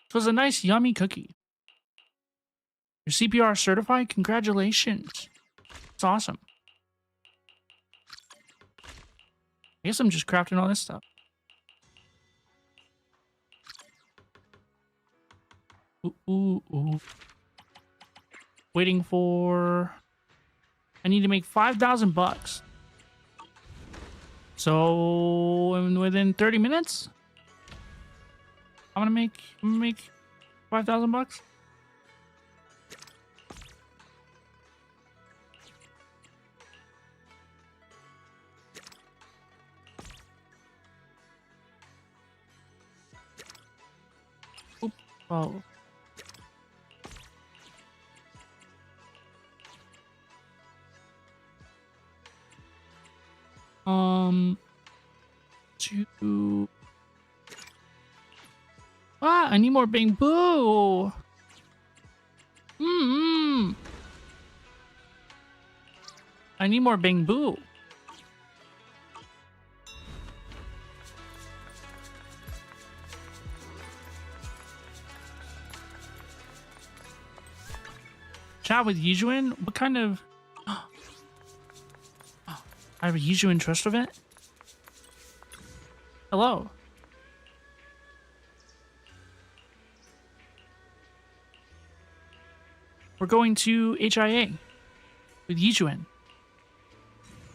It was a nice yummy cookie. Your CPR certified? Congratulations. It's awesome. I guess I'm just crafting all this stuff. Ooh. Waiting for... I need to make 5,000 bucks. So within 30 minutes, I'm gonna make 5,000 bucks. Oop. Oh. I need more bamboo. I need more bamboo. Chat with Yijuan? What kind of... I have a Yijuan trust event? Hello. We're going to HIA with Yijuan,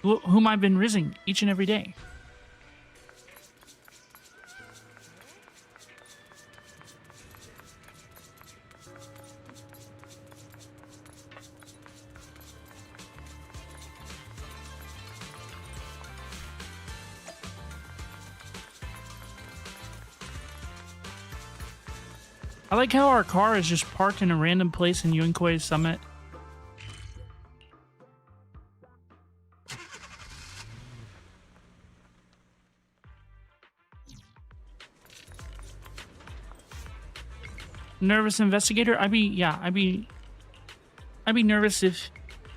whom I've been rizzing each and every day. I like how our car is just parked in a random place in Yunkoi Summit. Nervous investigator? I'd be nervous if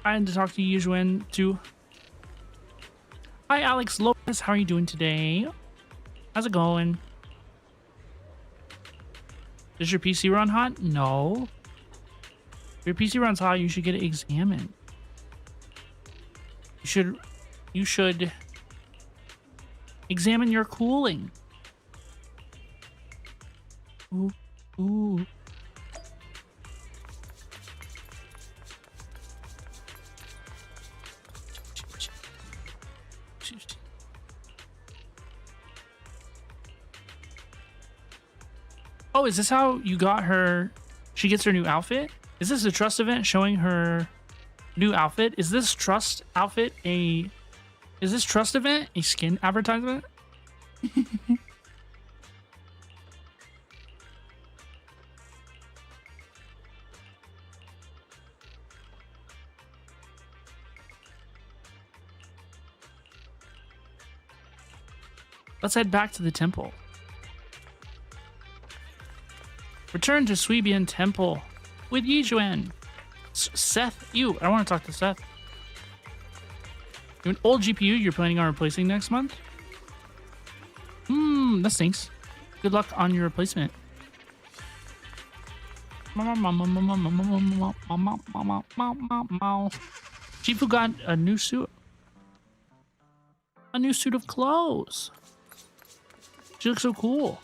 I had to talk to Yujuan too. Hi Alex Lopez, how are you doing today? How's it going? Does your PC run hot? No. If your PC runs hot, you should get it examined. You should Examine your cooling. Ooh, ooh. Oh, is this how you got her? She gets her new outfit? Is this a trust event showing her new outfit? Is this trust outfit a... Is this trust event a skin advertisement? Let's head back to the temple. Return to Suibian Temple with Yijuan. Seth, I want to talk to Seth. You have an old GPU you're planning on replacing next month? That stinks. Good luck on your replacement. Shifu got a new suit. A new suit of clothes. She looks so cool.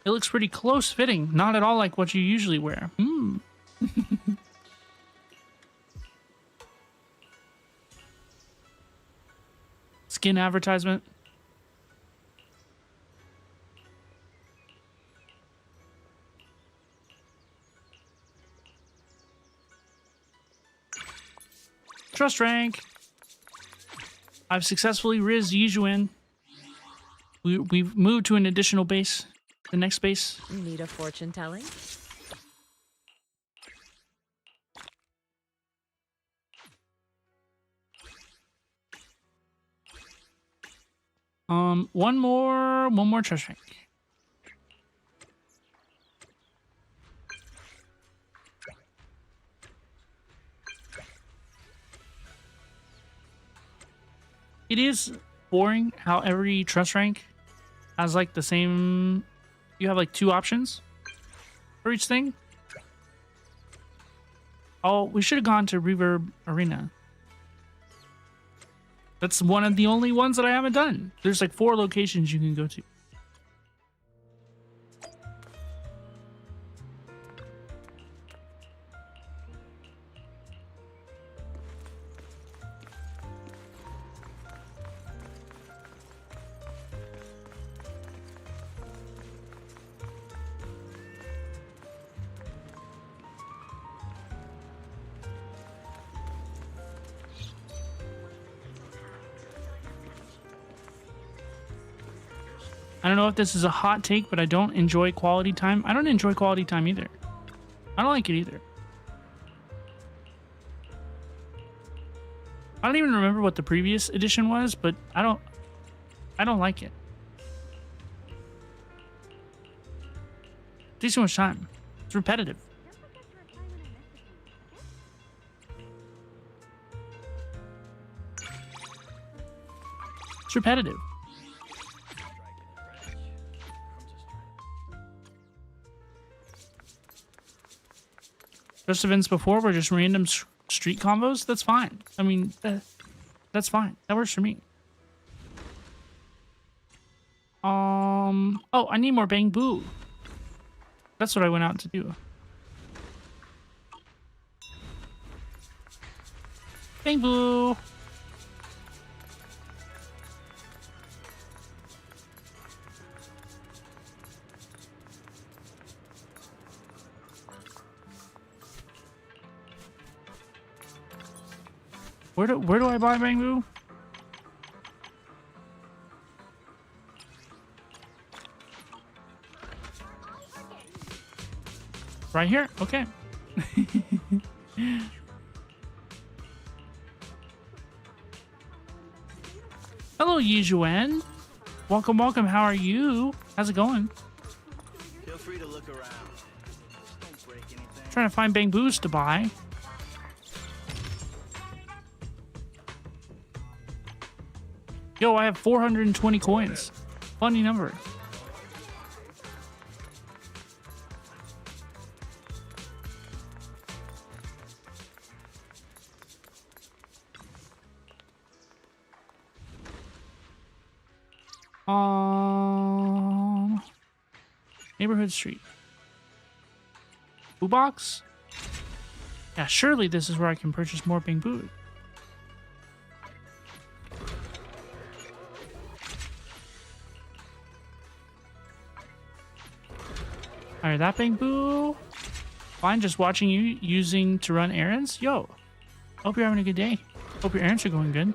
It looks pretty close fitting, not at all like what you usually wear. Skin advertisement. Trust rank. I've successfully rizzed Yijuan. We've moved to an additional base. The next base. Need a fortune telling? One more trust rank. It is boring how every trust rank has like the same. You have like 2 options for each thing. Oh, we should have gone to Reverb Arena. That's one of the only ones that I haven't done. There's like 4 locations you can go to. I don't know if this is a hot take, but I don't enjoy quality time. I don't enjoy quality time either. I don't like it either. I don't even remember what the previous edition was, but I don't like it. It takes too much time. It's repetitive. It's repetitive. Just events before were just random street combos. That's fine. I mean, that's fine. That works for me. Oh, I need more Bang Boo. That's what I went out to do. Bang Boo. Where do I buy Bang Boo? Right here? Okay. Hello, Yijuan. Welcome, welcome. How are you? How's it going? Feel free to look around. Don't break anything. Trying to find Bang Boos to buy. Yo, I have 420 coins. Funny number. Neighborhood street. Boo box? Yeah, surely this is where I can purchase more bamboo. Alright, that bamboo. Fine, just watching you using to run errands. Yo, hope you're having a good day. Hope your errands are going good.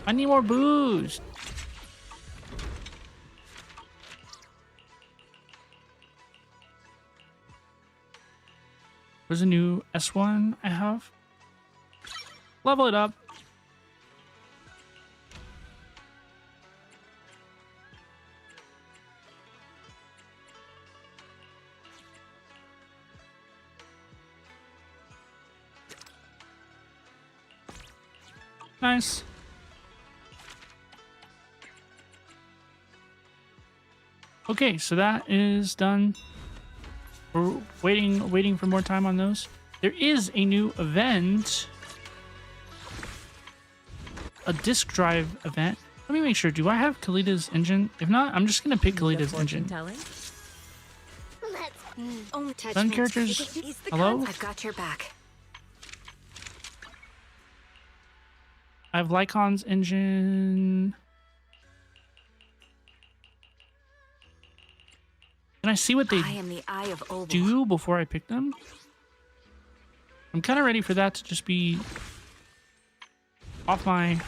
I need more booze. There's a new S1 I have. Level it up. Nice. Okay, so that is done. We're waiting for more time on those. There is a new event. A disk drive event. Let me make sure. Do I have Kalida's engine? If not, I'm just gonna pick Kalida's engine. Done characters. Hello? I've got your back. I have Lycon's engine. Can I see what they I am the Eye of Obel. do before I pick them? I'm kind of ready for that to just be off my...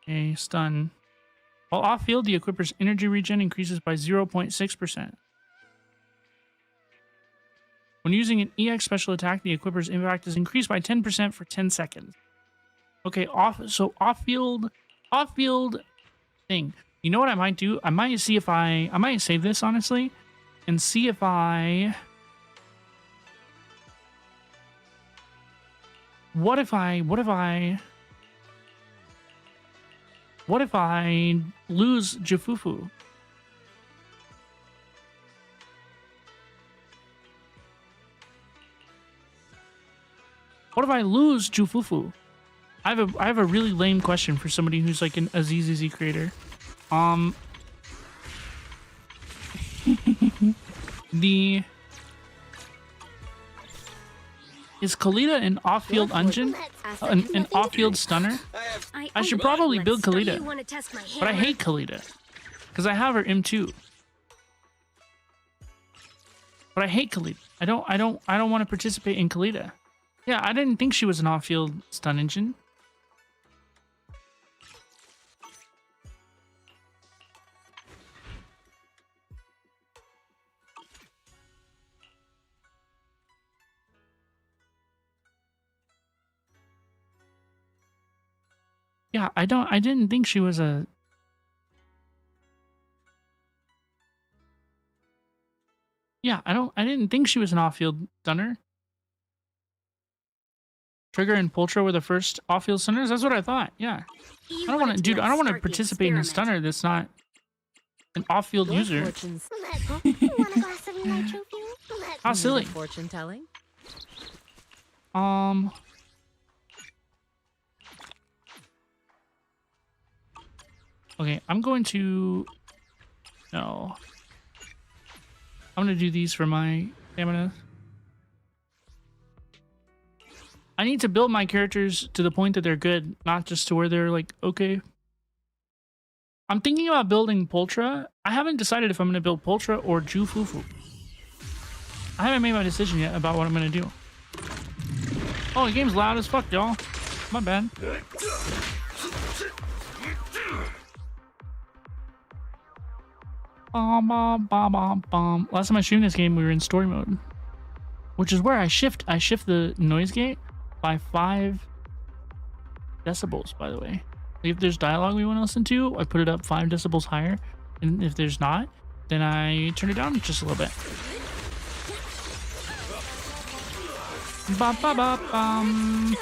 Okay, stun. While off field, the equipper's energy regen increases by 0.6%. When using an EX special attack, the equipper's impact is increased by 10% for 10 seconds. Okay, off field thing. You know what I might do? I might see if I might save this honestly and see if I what if I lose Jufufu? What if I lose Jufufu? I have a really lame question for somebody who's like an Aziz creator. Is Kalita an off-field engine? An off-field stunner? I should probably build Kalita, but I hate Kalita because I have her M2. But I hate Kalita. I don't want to participate in Kalita. Yeah, I didn't think she was an off-field stun engine. Yeah, I didn't think she was a... Yeah, I didn't think she was an off-field stunner. Trigger and Pultra were the first off-field stunners? That's what I thought, yeah. I don't want to participate in a stunner that's not an off-field user. How silly. Fortune telling. Okay, I'm going to... No. I'm going to do these for my stamina. I need to build my characters to the point that they're good, not just to where they're like, okay. I'm thinking about building Pultra. I haven't decided if I'm going to build Pultra or Jufufu. I haven't made my decision yet about what I'm going to do. Oh, the game's loud as fuck, y'all. My bad. Last time I streamed this game, we were in story mode, which is where I shift the noise gate by 5 decibels, by the way. If there's dialogue we want to listen to, I put it up 5 decibels higher, and if there's not, then I turn it down just a little bit. Ba ba ba bum.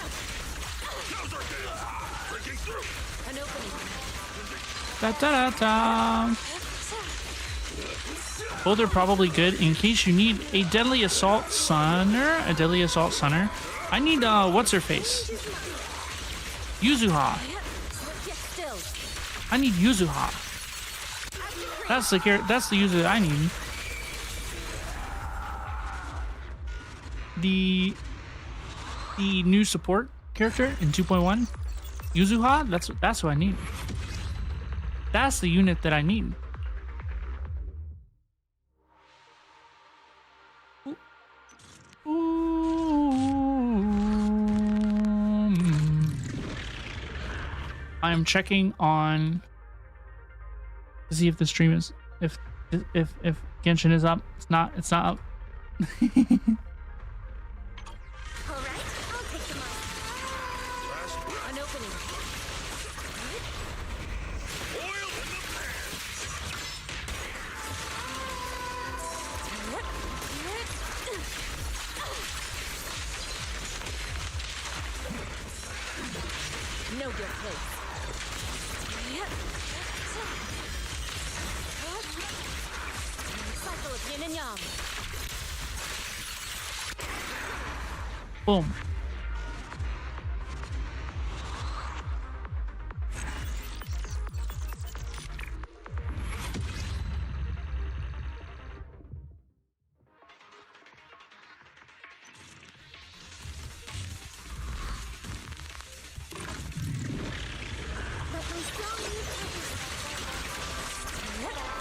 Da da da da. Both are probably good in case you need a deadly assault sunner. A deadly assault sunner. I need what's her face? Yuzuha. I need Yuzuha. That's the user that I need. The new support character in 2.1, Yuzuha. That's what I need. That's the unit that I need. I am checking on to see if the stream is if Genshin is up. It's not up. Boom.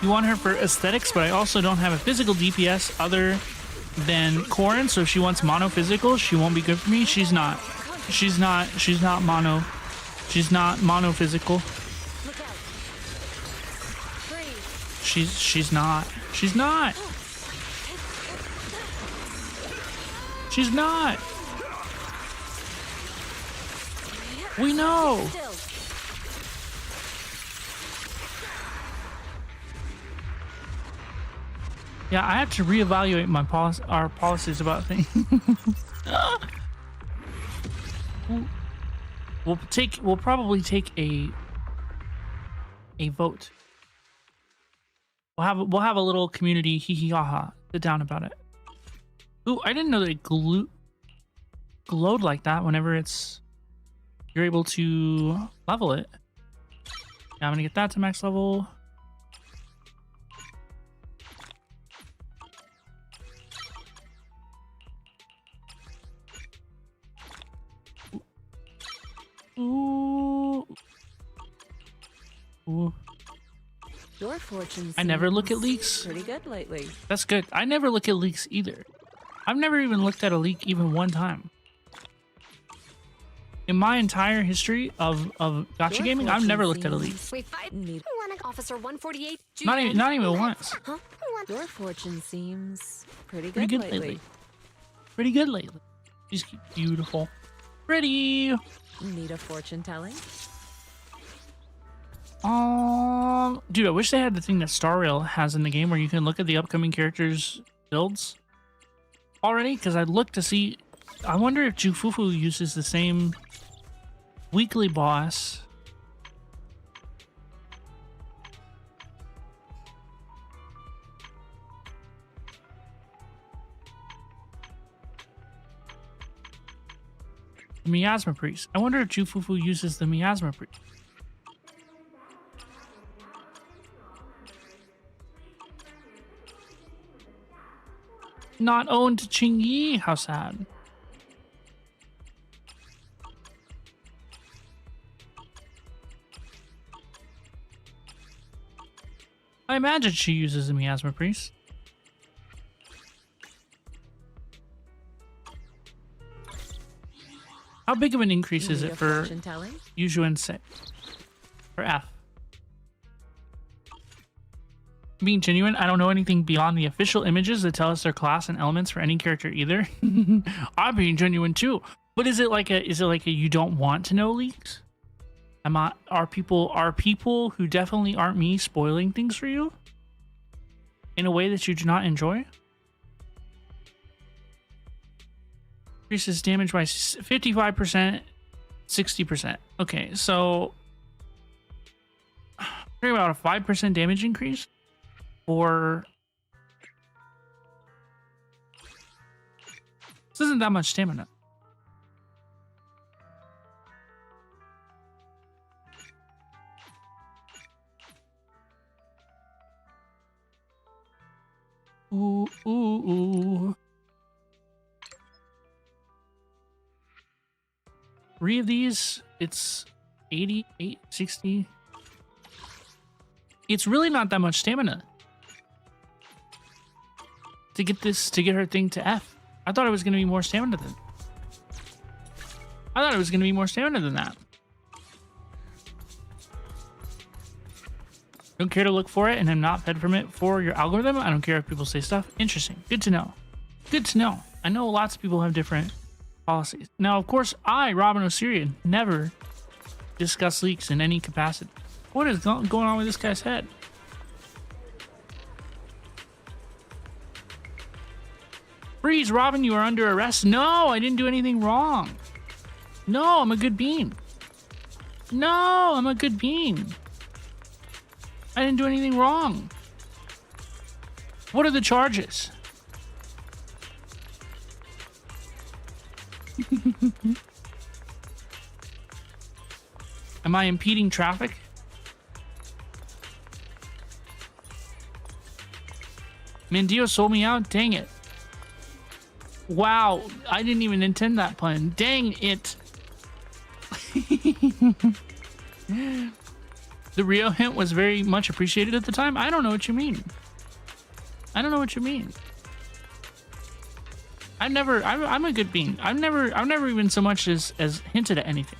You want her for aesthetics, but I also don't have a physical DPS other than Corrin, so if she wants mono physical, she won't be good for me. She's not mono. She's not mono physical. She's not. We know. Yeah, I have to reevaluate our policies about things. We'll probably take a vote. We'll have a little community hee hee ha ha sit down about it. Ooh, I didn't know that it glowed like that whenever you're able to level it. Yeah, I'm gonna get that to max level. Ooh. Ooh. Your fortune. I never look at leaks. Pretty good lately. That's good. I never look at leaks either. I've never even looked at a leak even one time. In my entire history of gacha gaming, I've never looked at a leak. Officer 148. Not even once. Huh? Your fortune seems pretty good lately. Pretty good lately. She's beautiful. Pretty. Need a fortune telling? Dude, I wish they had the thing that Star Rail has in the game where you can look at the upcoming characters' builds already. Because I'd look to see. I wonder if Jufufu uses the same weekly boss. The Miasma Priest. I wonder if Jufufu uses the Miasma Priest. Not owned to Qingyi? How sad. I imagine she uses the Miasma Priest. How big of an increase is it for Yujuan 6? For F? Being genuine, I don't know anything beyond the official images that tell us their class and elements for any character either. I'm being genuine too. But is it like a you don't want to know leaks? Are people who definitely aren't me spoiling things for you in a way that you do not enjoy? Increases damage by 55%, 60%. Okay, so talking about a 5% damage increase for This isn't that much stamina. Ooh, ooh, ooh. 3 of these, it's 88, 60. It's really not that much stamina to get her thing to F. I thought it was going to be more stamina than that. Don't care to look for it and I'm not fed from it for your algorithm. I don't care if people say stuff. Interesting. Good to know. Good to know. I know lots of people have different policies. Now, of course, I, Robin Osiria, never discuss leaks in any capacity. What is going on with this guy's head? Freeze, Robin, you are under arrest. No, I didn't do anything wrong. No, I'm a good bean. No, I'm a good bean. I didn't do anything wrong. What are the charges? Am I impeding traffic? Mandio sold me out? Dang it. Wow, I didn't even intend that pun. Dang it. The Rio hint was very much appreciated at the time. I don't know what you mean. I don't know what you mean. I'm a good bean. I've never even so much as hinted at anything.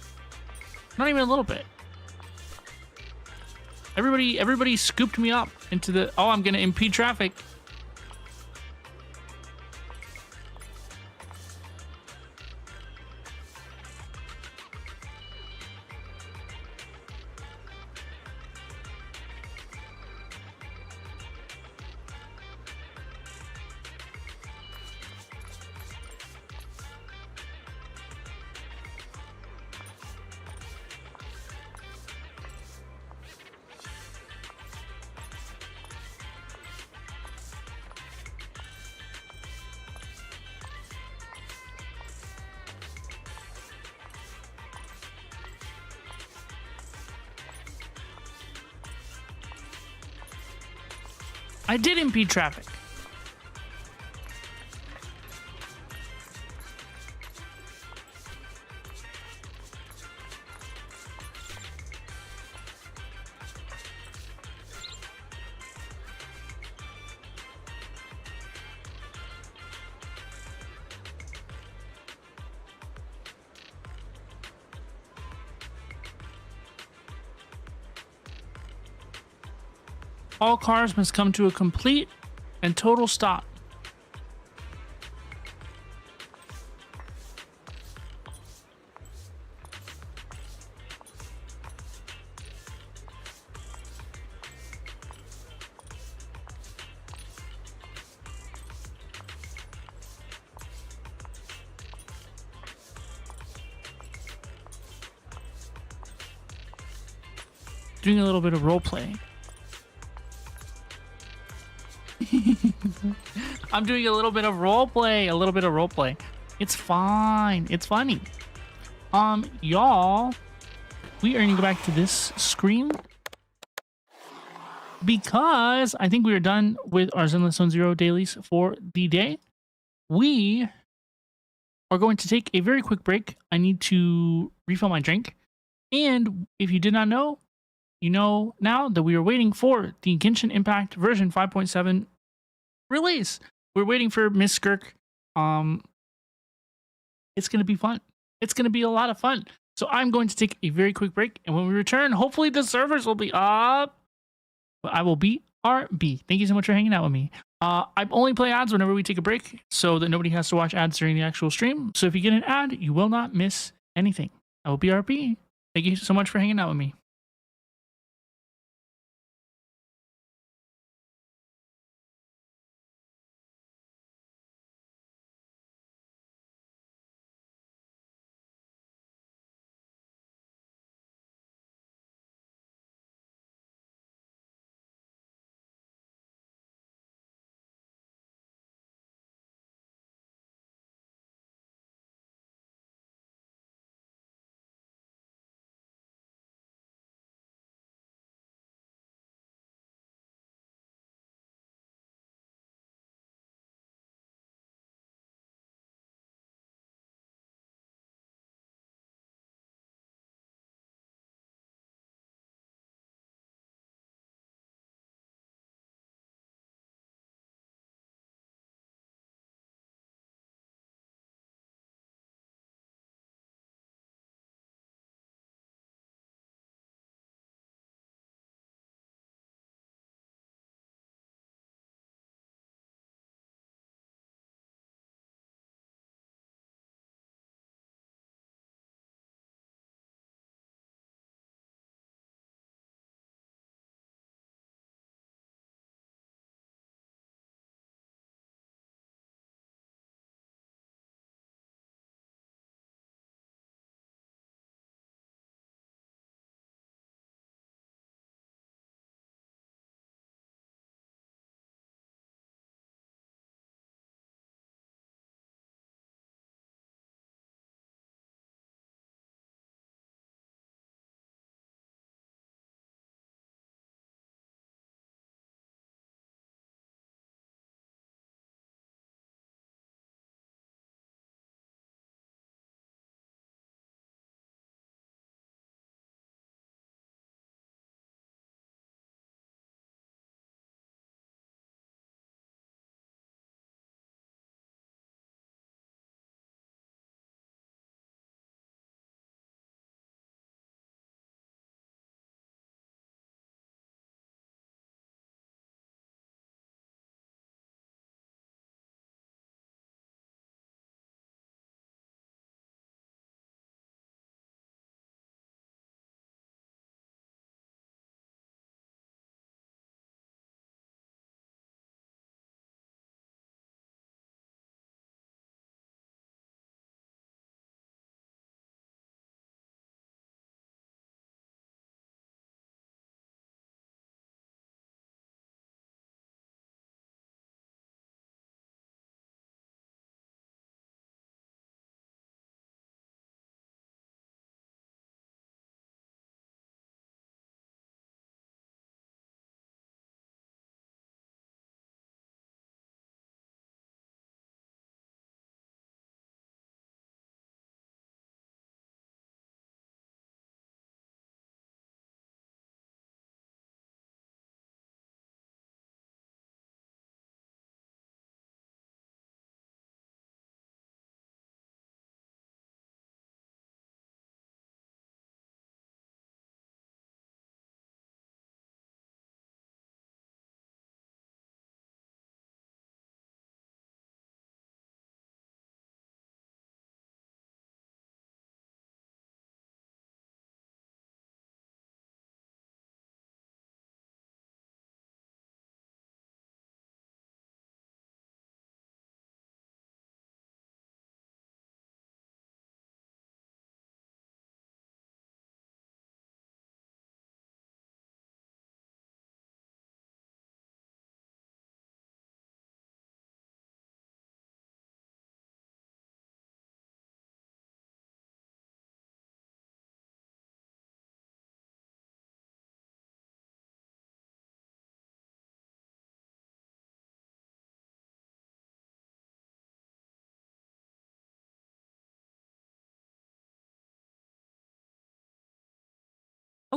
Not even a little bit. Everybody scooped me up into the, oh, I'm gonna impede traffic. I did impede traffic. All cars must come to a complete and total stop. Doing a little bit of role play. I'm doing a little bit of role play. It's fine. It's funny. Y'all, we are gonna go back to this screen because I think we are done with our Zenless Zone Zero dailies for the day. We are going to take a very quick break. I need to refill my drink. And if you did not know, you know now that we are waiting for the Genshin Impact version 5.7 release. We're waiting for Miss Skirk. It's going to be fun. It's going to be a lot of fun. So I'm going to take a very quick break. And when we return, hopefully the servers will be up. But I will be RB. Thank you so much for hanging out with me. I only play ads whenever we take a break so that nobody has to watch ads during the actual stream. So if you get an ad, you will not miss anything. I will be RB. Thank you so much for hanging out with me.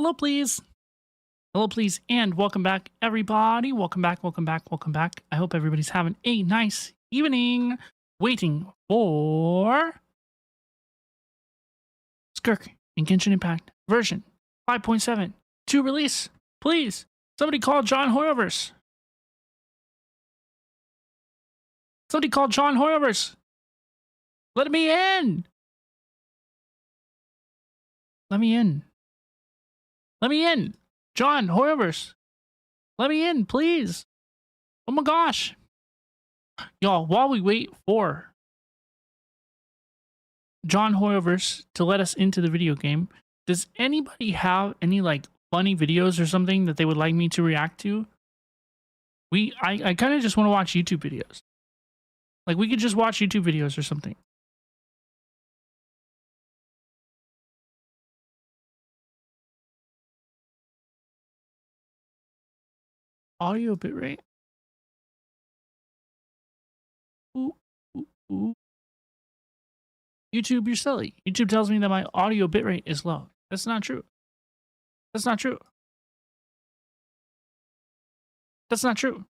Hello, please. Hello, please, and welcome back, everybody. Welcome back, welcome back, welcome back. I hope everybody's having a nice evening. Waiting for Skirk and Genshin Impact version 5.7 to release. Please, somebody call John Hoyoverse. Somebody call John Hoyoverse. Let me in. Let me in. Let me in. John Hoyoverse. Let me in, please. Oh my gosh. Y'all, while we wait for John Hoyoverse to let us into the video game, does anybody have any like funny videos or something that they would like me to react to? I kind of just want to watch YouTube videos. Like we could just watch YouTube videos or something. Audio bitrate. Ooh, ooh, ooh. YouTube, you're silly. YouTube tells me that my audio bitrate is low. That's not true. That's not true. That's not true.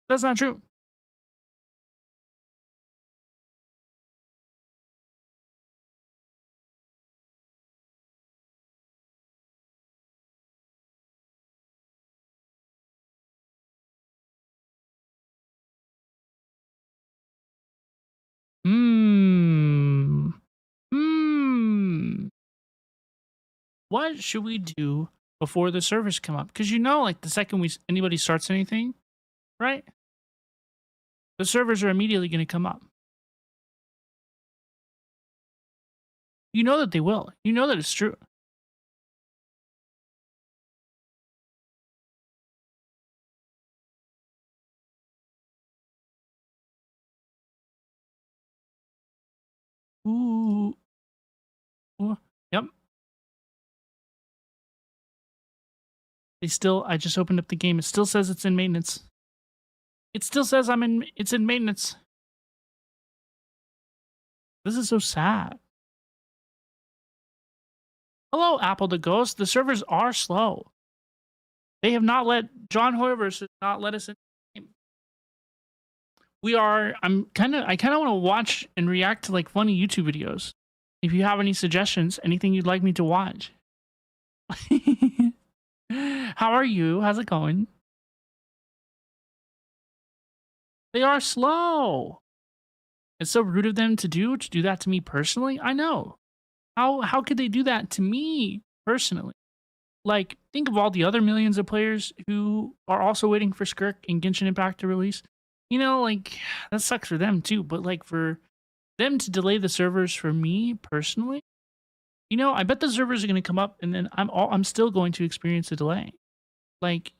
That's not true. What should we do before the servers come up? Because you know, like the second anybody starts anything, right? The servers are immediately going to come up. You know that they will. You know that it's true. Ooh. Ooh. Yep. I just opened up the game. It still says it's in maintenance. It still says it's in maintenance. This is so sad. Hello, Apple the Ghost. The servers are slow. They have not let John Hoyoverse not let us in the game. I kind of want to watch and react to like funny YouTube videos. If you have any suggestions, anything you'd like me to watch. How are you? How's it going? They are slow. It's so rude of them to do that to me personally. I know. How could they do that to me personally? Like, think of all the other millions of players who are also waiting for Skirk and Genshin Impact to release. You know, like, that sucks for them too. But like for them to delay the servers for me personally, you know, I bet the servers are going to come up and then I'm still going to experience a delay. Like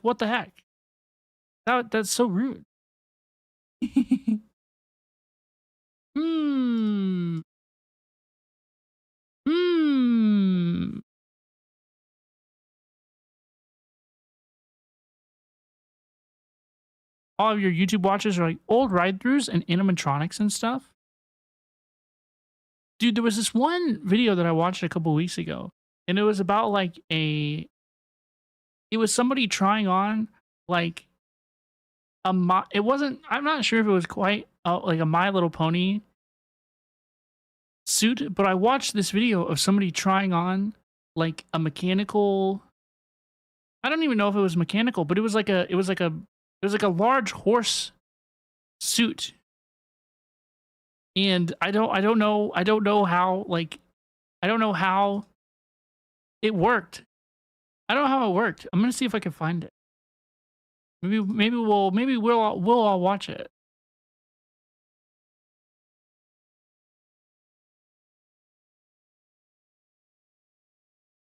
what the heck? That's so rude. All of your YouTube watches are like old ride-throughs and animatronics and stuff. Dude, there was this one video that I watched a couple weeks ago, and it was about like it was somebody trying on like it wasn't, I'm not sure if it was quite like a My Little Pony suit, but I watched this video of somebody trying on like a mechanical, I don't even know if it was mechanical, but it was like a large horse suit. And I don't know how it worked. I don't know how it worked. I'm gonna see if I can find it. Maybe we'll all watch it.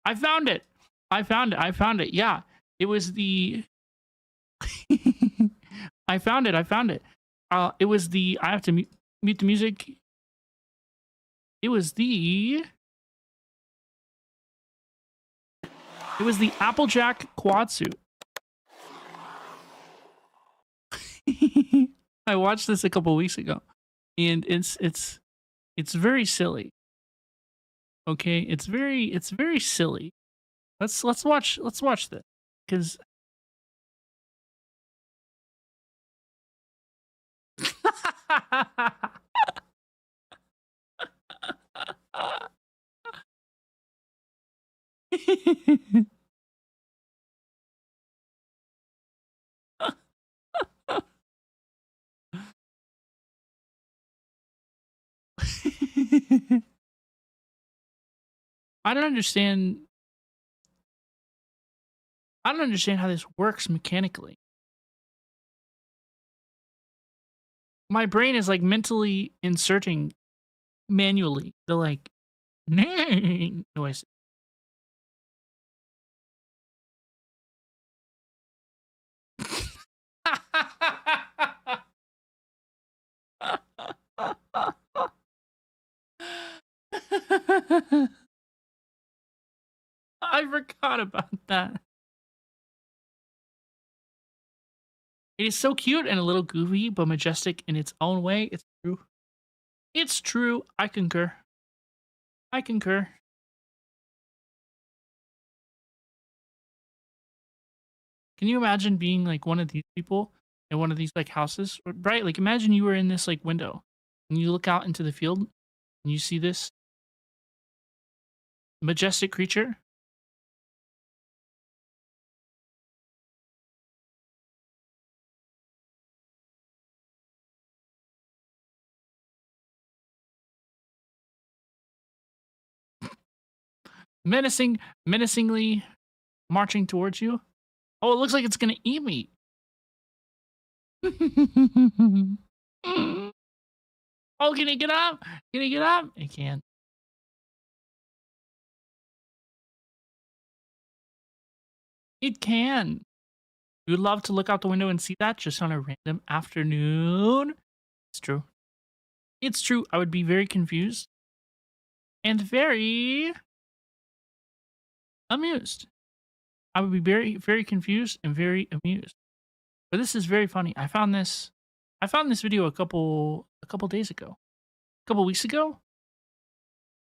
I found it. Yeah, it was the. I found it. It was the. I have to mute the music. It was the It was the Applejack quad suit. I watched this a couple weeks ago, and it's very silly. Okay, it's very silly. Let's watch this because. I don't understand. I don't understand how this works mechanically. My brain is like mentally inserting manually the like noise. I forgot about that. It is so cute and a little goofy, but majestic in its own way. It's true. It's true. I concur. I concur. Can you imagine being like one of these people in one of these like houses? Right? Like imagine you were in this like window and you look out into the field and you see this majestic creature. Menacingly marching towards you. Oh, it looks like it's gonna eat me. Oh, can it get up? Can it get up? It can. It can. We would love to look out the window and see that just on a random afternoon. It's true. It's true. I would be very confused and very amused. I would be very, very confused and very amused. But this is very funny. I found this video a couple days ago. A couple weeks ago.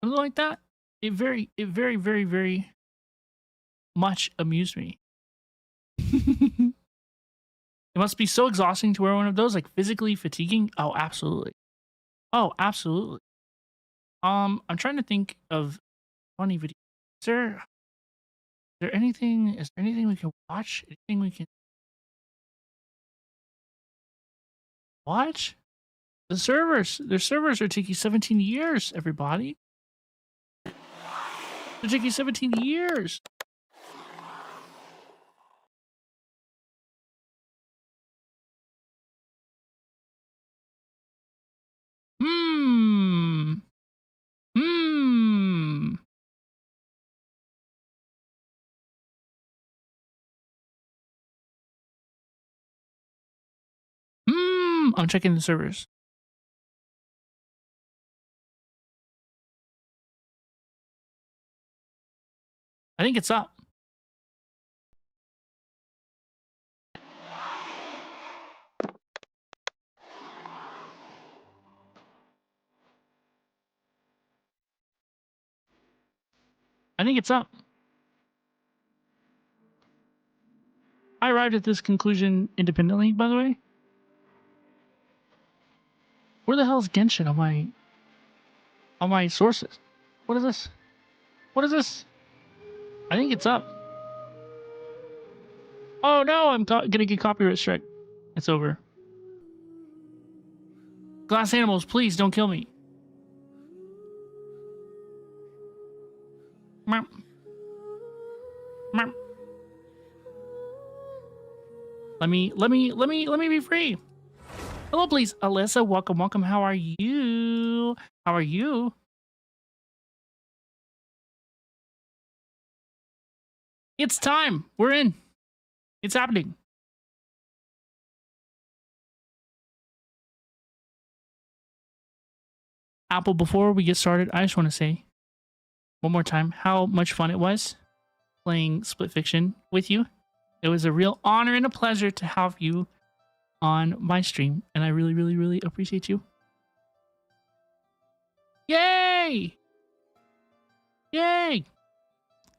Something like that. It very, very much amused me. It must be so exhausting to wear one of those, like physically fatiguing. Oh, absolutely. Oh, absolutely. I'm trying to think of funny videos. Is there anything we can watch? Anything we can watch? The servers are taking 17 years, everybody. They're taking 17 years. I'm checking the servers. I think it's up. I think it's up. I arrived at this conclusion independently, by the way. Where the hell is Genshin on my sources? What is this? What is this? I think it's up. Oh no, I'm gonna get copyright strike. It's over. Glass animals, please don't kill me. Meow. Meow. Let me be free. Hello, please, Alyssa. Welcome. How are you? How are you? It's time. We're in. It's happening. Apple, before we get started, I just want to say one more time how much fun it was. playing Split Fiction with you. It was a real honor and a pleasure to have you on my stream, and I really, really, really appreciate you. Yay! Yay!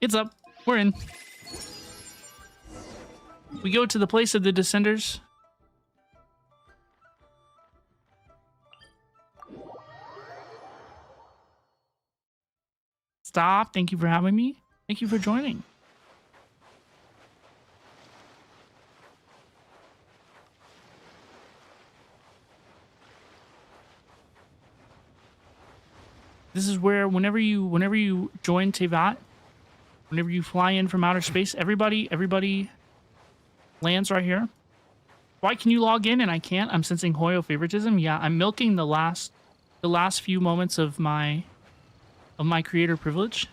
It's up. We're in. We go to the place of the Descenders. Stop. Thank you for having me. Thank you for joining. This is where whenever you join Tevat, whenever you fly in from outer space, everybody lands right here. Why can you log in and I can't? I'm sensing Hoyo favoritism. Yeah, I'm milking the last few moments of my creator privilege.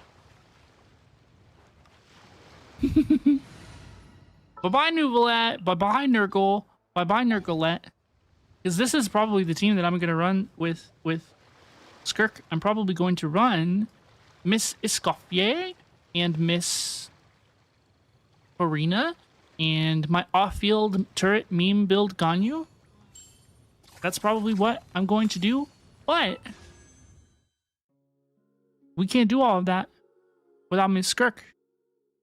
Bye-bye, Nuvolette. Bye-bye, Nurgle. Bye-bye, Nurglette. Because this is probably the team that I'm going to run with Skirk. I'm probably going to run Miss Escoffier and Miss Farina and my off-field turret meme build Ganyu. That's probably what I'm going to do. But we can't do all of that without Miss Skirk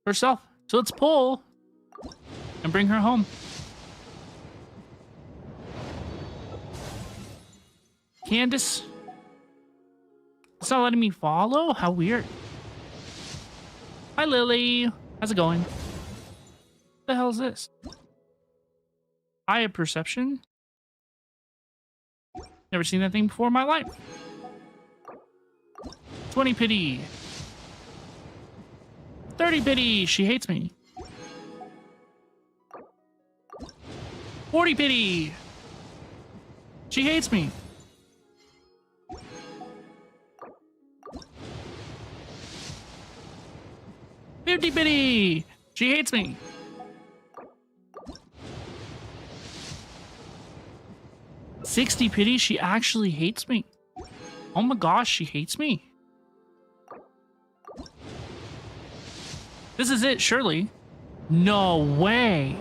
herself. So let's pull and bring her home. Candace. It's not letting me follow? How weird. Hi, Lily. How's it going? What the hell is this? Eye of Perception? Never seen that thing before in my life. 20 pity. 30 pity. She hates me. 40 pity. She hates me. 50 pity. She hates me. 60 pity. She actually hates me. Oh my gosh, she hates me. This is it, surely. No way.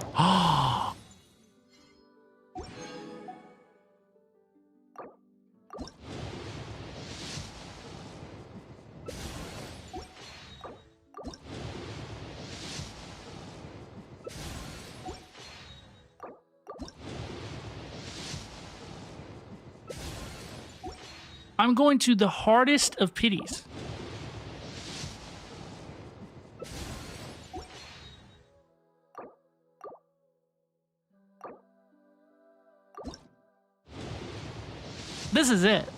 I'm going to the hardest of pities. This is it.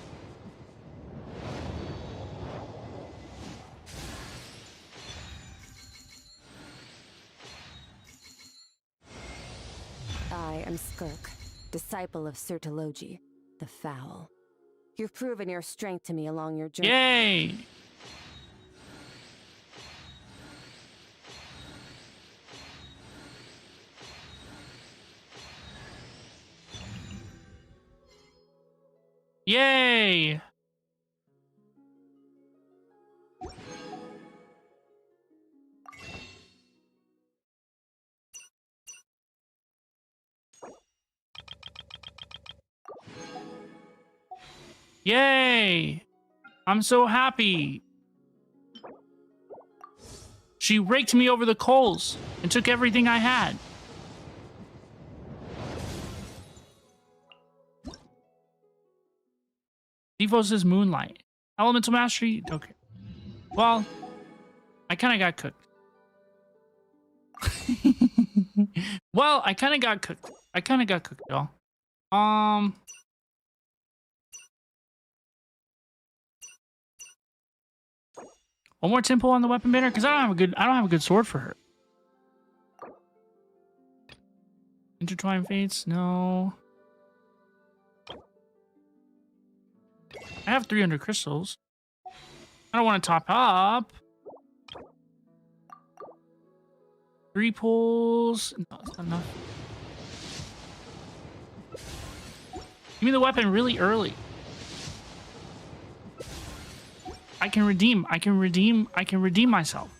I am Skirk, disciple of Sertologi, the Foul. You've proven your strength to me along your journey. Yay! Yay! Yay! I'm so happy. She raked me over the coals and took everything I had. Defos' Moonlight. Elemental Mastery? Okay. Well, I kind of got cooked. Well, I kind of got cooked. Y'all. One more tempo on the weapon banner, because I don't have a good sword for her. Intertwine Fates, no. I have 300 crystals. I don't want to top up. 3 pulls. No, it's not enough. Give me the weapon really early. I can redeem myself.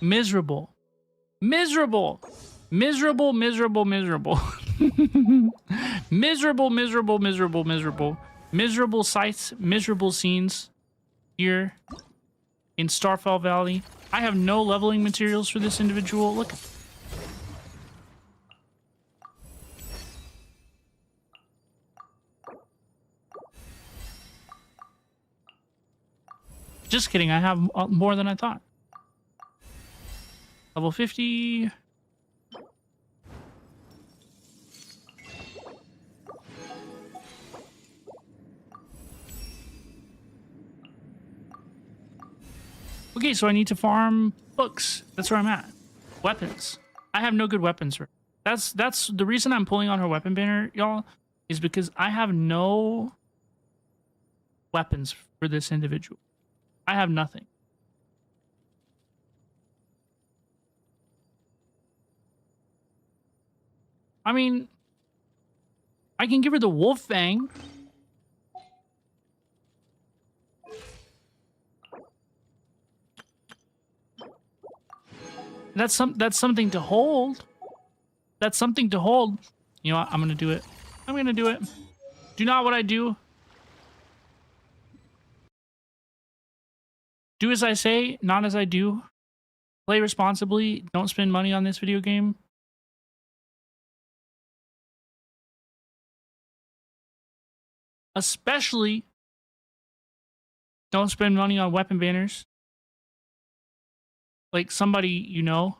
Miserable. Miserable. Miserable, miserable, miserable. Miserable, miserable, miserable, miserable. Miserable sights, miserable scenes here in Starfall Valley. I have no leveling materials for this individual. Look. Just kidding, I have more than I thought. Level 50. Okay, so I need to farm books. That's where I'm at. Weapons. I have no good weapons for her. That's the reason I'm pulling on her weapon banner, y'all, is because I have no weapons for this individual. I have nothing. I mean, I can give her the wolf fang. That's something to hold. That's something to hold. You know what? I'm gonna do it. I'm gonna do it. Do not what I do. Do as I say, not as I do. Play responsibly. Don't spend money on this video game. Especially, don't spend money on weapon banners. Like somebody you know.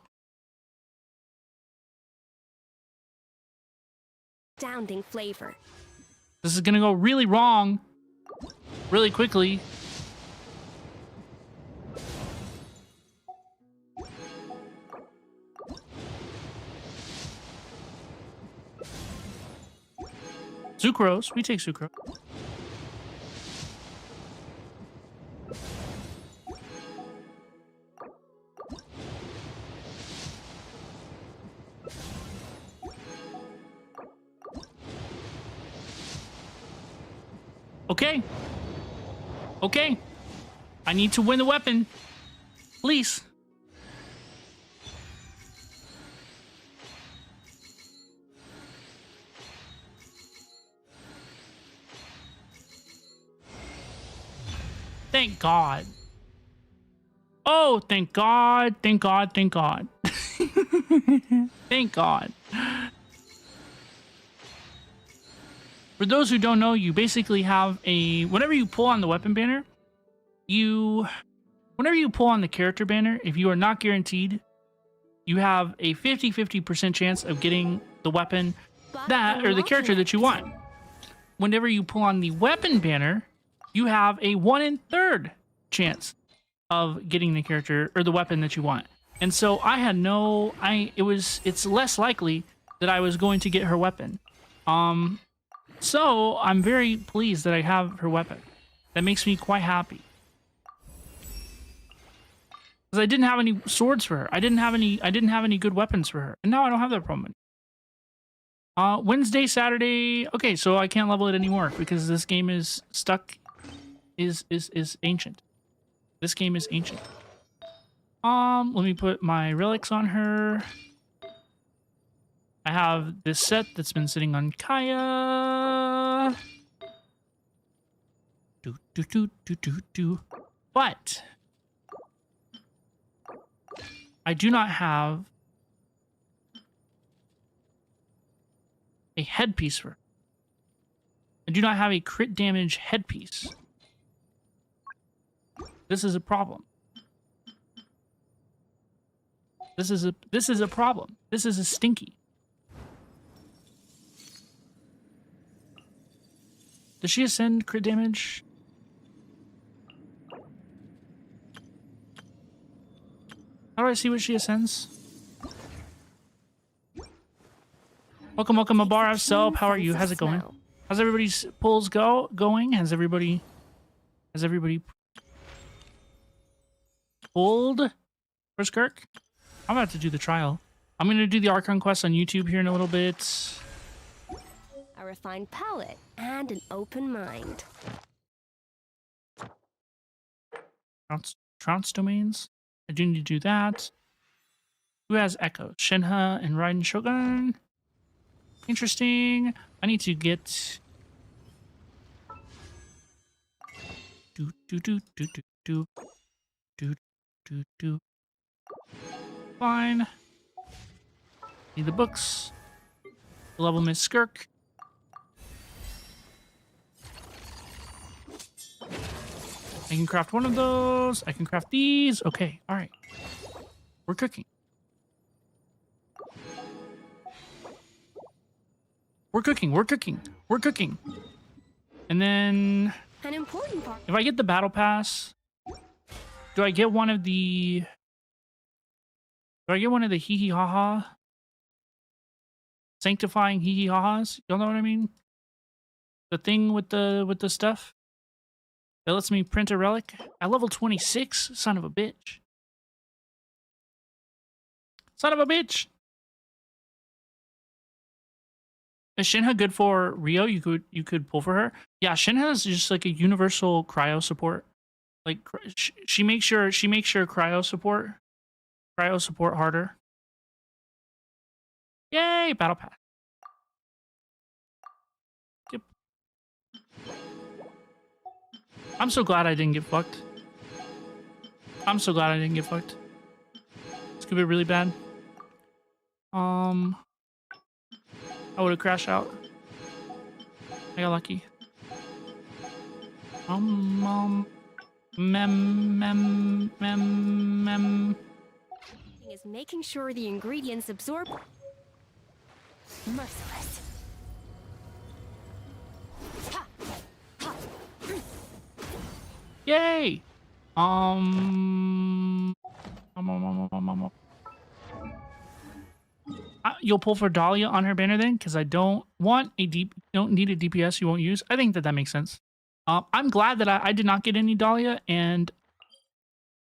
Astounding flavor. This is gonna go really wrong really quickly. Sucrose. We take sucrose. Okay. Okay. I need to win the weapon. Please. Thank God. Oh, thank God. Thank God. Thank God. Thank God. For those who don't know, you basically have a... Whenever you pull on the weapon banner, whenever you pull on the character banner, if you are not guaranteed, you have a 50-50% chance of getting the weapon that, or the character that you want. Whenever you pull on the weapon banner, you have a 1 in 3rd chance of getting the character or the weapon that you want. And so I had no... It's less likely that I was going to get her weapon. So I'm very pleased that I have her weapon. That makes me quite happy. Because I didn't have any swords for her. I didn't have any good weapons for her. And now I don't have that problem. Wednesday, Saturday. Okay, so I can't level it anymore because this game is stuck. Is ancient. This game is ancient. Let me put my relics on her. I have this set that's been sitting on Kaya. But I do not have a headpiece for her. I do not have a crit damage headpiece. This is a problem. This is a problem. This is a stinky. Does she ascend crit damage? How do I see what she ascends? Welcome, Abara Selp. How are you? How's it going? How's everybody's pulls going? Has everybody pulled for Skirk? I'm about to do the trial. I'm gonna do the Archon quest on YouTube here in a little bit. A refined palate and an open mind. Trounce domains. I do need to do that. Who has Echo? Shinha and Raiden Shogun. Interesting. I need to get... Fine. Need the books. Level Miss Skirk. I can craft one of those. I can craft these. Okay, all right. We're cooking. We're cooking. We're cooking. We're cooking. And then An important part. if I get the battle pass, do I get one of the... Do I get one of the hee hee ha ha? Sanctifying hee hee ha ha's? Y'all know what I mean? The thing with the stuff that lets me print a relic at level 26. Son of a bitch. Son of a bitch. Is Shinha good for Rio? You could pull for her. Yeah, Shinha is just like a universal cryo support. Like she makes sure cryo support harder. Yay, battle pass. Yep. I'm so glad I didn't get fucked. I'm so glad I didn't get fucked. This could be really bad. I would have crashed out. I got lucky. Is making sure the ingredients absorb. Merciless. Yay! You'll pull for Dahlia on her banner then, because I don't need a DPS you won't use. I think that makes sense. I'm glad that I did not get any Dahlia, and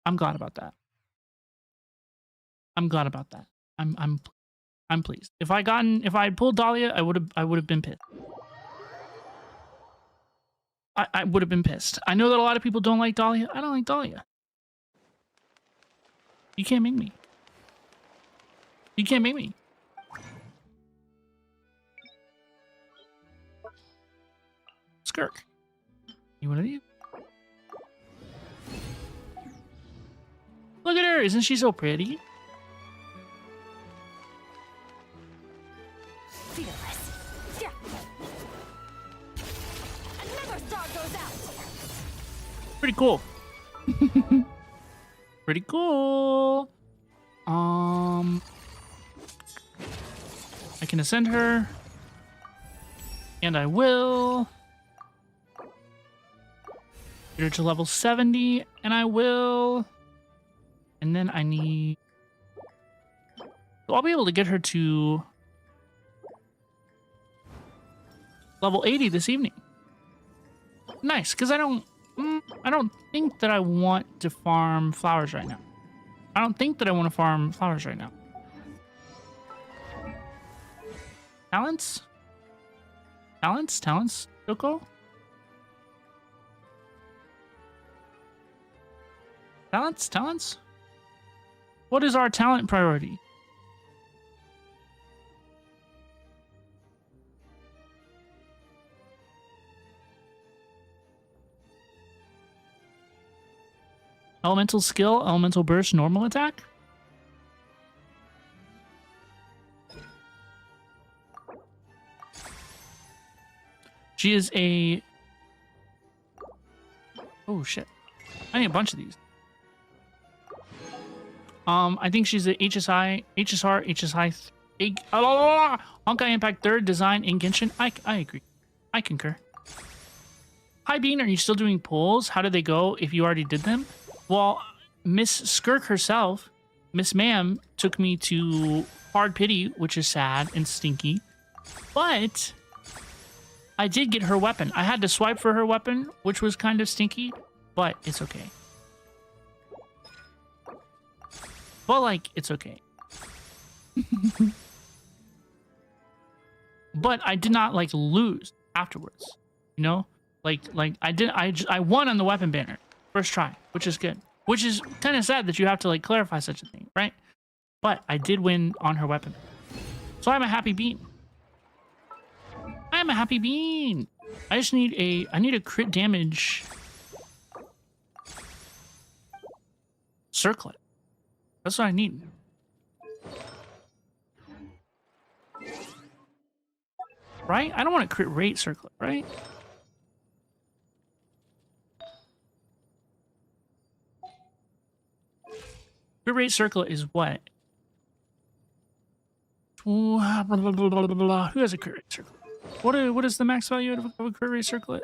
I'm glad about that. I'm glad about that. I'm pleased. If I pulled Dahlia, I would have been pissed. I would have been pissed. I know that a lot of people don't like Dahlia. I don't like Dahlia. You can't make me. You can't make me. Skirk. You want to leave? Look at her. Isn't she so pretty? Pretty cool. Pretty cool. I can ascend her. And I will. Get her to level 70. And I will. And then I need... So I'll be able to get her to level 80 this evening. Nice, because I don't think that I want to farm flowers right now. I don't think that I want to farm flowers right now. Talents? Talents? Talents? Yoko? Talents? Talents? What is our talent priority? Elemental skill, elemental burst, normal attack? She is a... Oh shit. I need a bunch of these. I think she's a HSR, Honkai Impact 3rd design in Genshin. I agree. I concur. Hi Bean, are you still doing polls? How did they go if you already did them? Well, Miss Skirk herself, Miss Ma'am, took me to Hard Pity, which is sad and stinky. But I did get her weapon. I had to swipe for her weapon, which was kind of stinky, but it's okay. But, like, it's okay. But I did not, like, lose afterwards. You know? Like I won on the weapon banner. First try, which is good. Which is kind of sad that you have to, like, clarify such a thing, right? But I did win on her weapon. So I'm a happy bean. I'm a happy bean. I just need a crit damage circlet. That's what I need. Right? I don't want a crit rate circlet, right? Crit rate circlet is what? Who has a crit rate circlet? What is the max value of a crit rate circlet?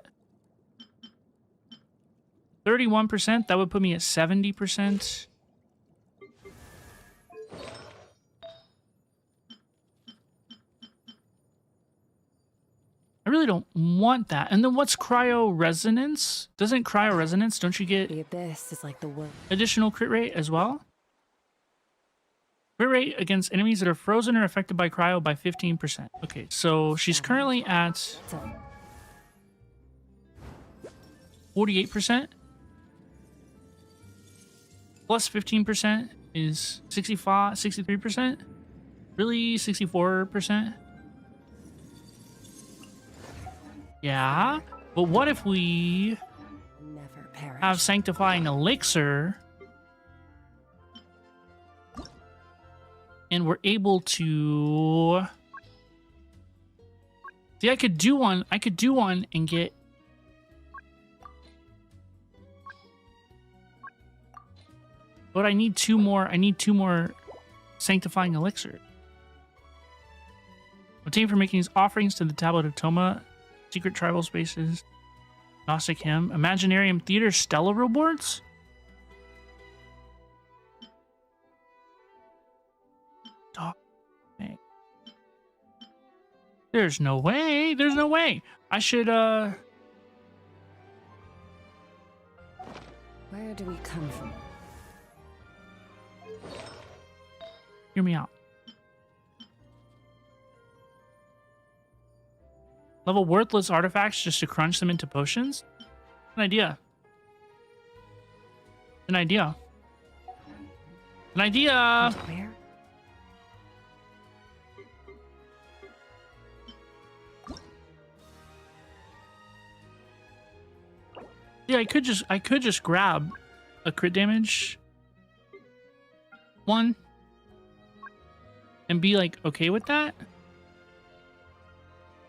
31%? That would put me at 70%. I really don't want that. And then what's cryo resonance? Doesn't cryo resonance, don't you get The abyss is like the world. additional crit rate as well? Crit rate against enemies that are frozen or affected by cryo by 15%. Okay, so she's currently at 48%. Plus 15% is 63%. Really? 64%? Yeah, but what if we Never perish. have Sanctifying Elixir and we're able to... See, I could do one and get... But I need two more Sanctifying Elixir. Obtained for making these offerings to the Tablet of Toma, Secret Tribal Spaces, Gnostic Hymn, Imaginarium Theater Stella rewards? Dang. There's no way. There's no way. I should, Where do we come from? hear me out. Level worthless artifacts just to crunch them into potions? An idea. An idea. An idea! Where? Yeah, I could just grab a crit damage one and be like okay with that.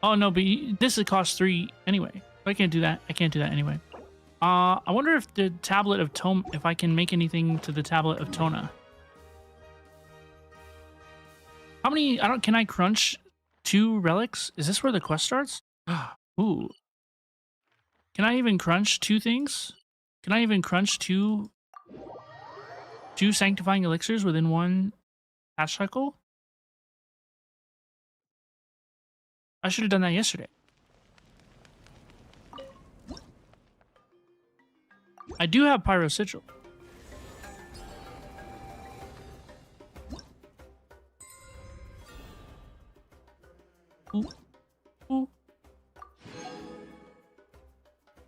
Oh no, but this would cost 3 anyway. I can't do that. I can't do that anyway. I wonder if the tablet of Tome, if I can make anything to the tablet of Tona. How many? Can I crunch 2 relics? Is this where the quest starts? Ooh. Can I even crunch 2 things? Can I even crunch two sanctifying elixirs within one patch cycle? I should have done that yesterday. I do have Pyro Sigil. Ooh. Ooh.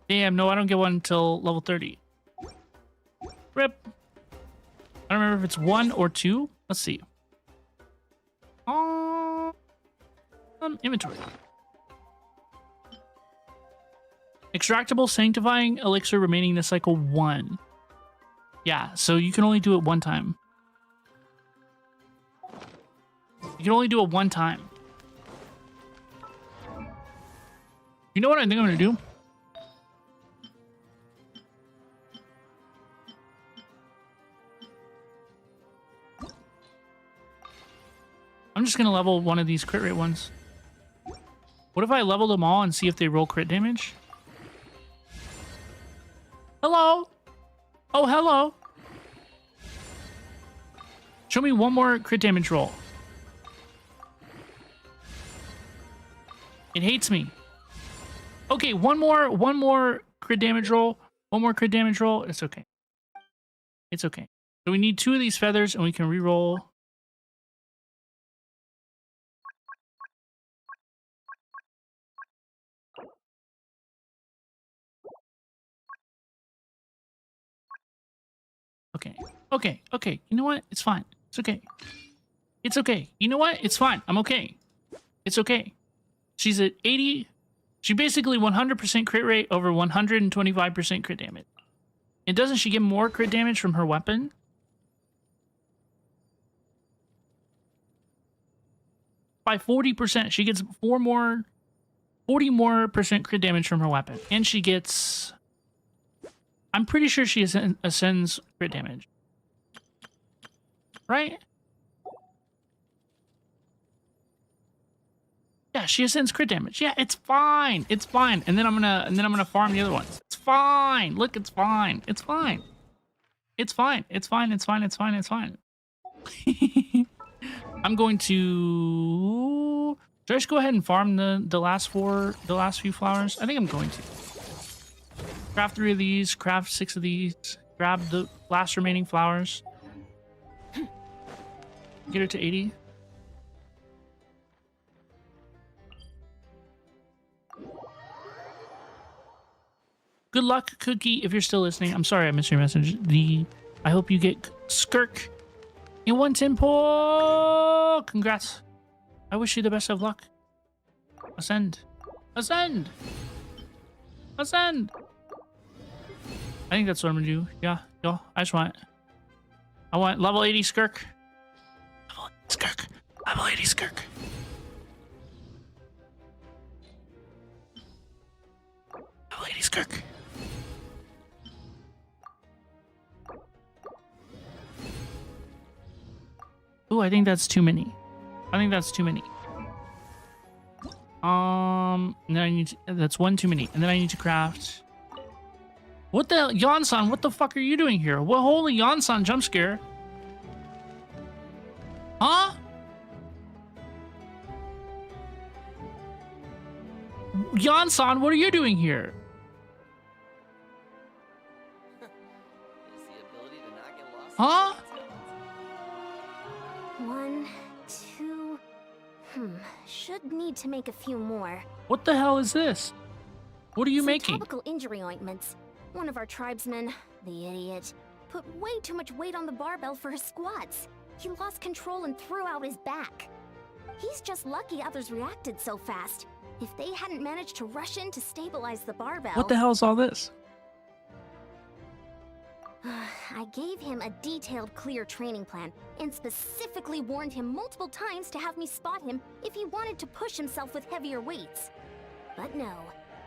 Damn, no, I don't get one until level 30. Rip. I don't remember if it's 1 or 2. Let's see. Inventory. Extractable sanctifying elixir remaining this cycle 1. Yeah, so you can only do it 1 time. You can only do it 1 time. You know what I think I'm gonna do? I'm just gonna level one of these crit rate ones. What if I level them all and see if they roll crit damage? Hello? Oh, hello. Show me one more crit damage roll. It hates me. Okay, one more crit damage roll. One more crit damage roll. It's okay. It's okay. So we need 2 of these feathers and we can reroll. Okay. Okay. Okay. You know what? It's fine. It's okay. It's okay. You know what? It's fine. I'm okay. It's okay. She's at 80. She basically 100% crit rate over 125% crit damage. And doesn't she get more crit damage from her weapon? By 40%. She gets 40 more percent crit damage from her weapon. And she gets... I'm pretty sure she ascends crit damage. Right? Yeah, she ascends crit damage. Yeah, it's fine. It's fine. And then I'm gonna farm the other ones. It's fine. Look, it's fine. It's fine. It's fine. It's fine. It's fine. It's fine. It's fine. I'm going to... Should I just go ahead and farm the last few flowers? I think I'm going to. Craft 3 of these, craft 6 of these, grab the last remaining flowers. Get her to 80. Good luck, Cookie, if you're still listening. I'm sorry I missed your message. I hope you get Skirk in 110 pull. Congrats. I wish you the best of luck. Ascend. Ascend. Ascend. I think that's what I'm gonna do. Yeah, yo, I want level 80 Skirk. Level 80 Skirk. Level 80 Skirk. Level 80 Skirk. Ooh, I think that's too many. I think that's too many. And then I need to, that's one too many. And then I need to craft. What the hell? Yansan, what the fuck are you doing here? What holy Yansan jump scare? Huh? Yansan, what are you doing here? Huh? 1, 2. Should need to make a few more. What the hell is this? What are you Some making? Topical injury ointments. One of our tribesmen, the idiot, put way too much weight on the barbell for his squats. He lost control and threw out his back. He's just lucky others reacted so fast. If they hadn't managed to rush in to stabilize the barbell... What the hell is all this? I gave him a detailed, clear training plan, and specifically warned him multiple times to have me spot him if he wanted to push himself with heavier weights. But no,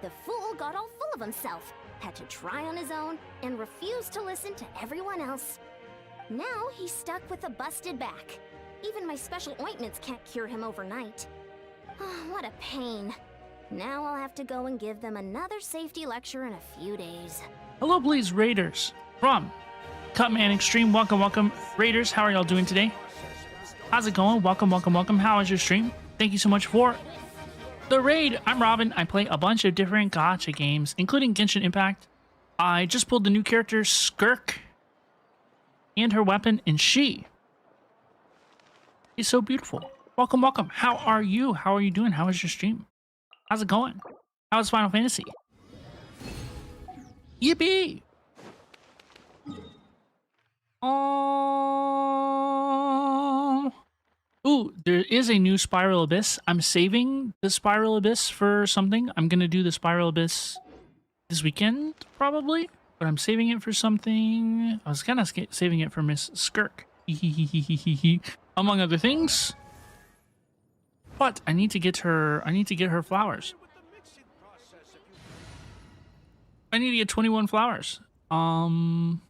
the fool got all full of himself, had to try on his own, and refused to listen to everyone else. Now he's stuck with a busted back. Even my special ointments can't cure him overnight. What a pain. Now I'll have to go and give them another safety lecture in a few days. Hello, please, Raiders. From Cutman Extreme, welcome. Raiders, how are y'all doing today? How's it going? Welcome. How is your stream? Thank you so much for the raid. I'm Robin. I play a bunch of different gacha games, including Genshin Impact. I just pulled the new character, Skirk, and her weapon, and she is so beautiful. Welcome. How are you? How are you doing? How is your stream? How's it going? How's Final Fantasy? Yippee! Ooh, there is a new Spiral Abyss. I'm saving the Spiral Abyss for something. I'm gonna do the Spiral Abyss this weekend, probably. But I'm saving it for something. I was kind of saving it for Miss Skirk. Among other things. But I need to get her. I need to get her flowers. I need to get 21 flowers. I'm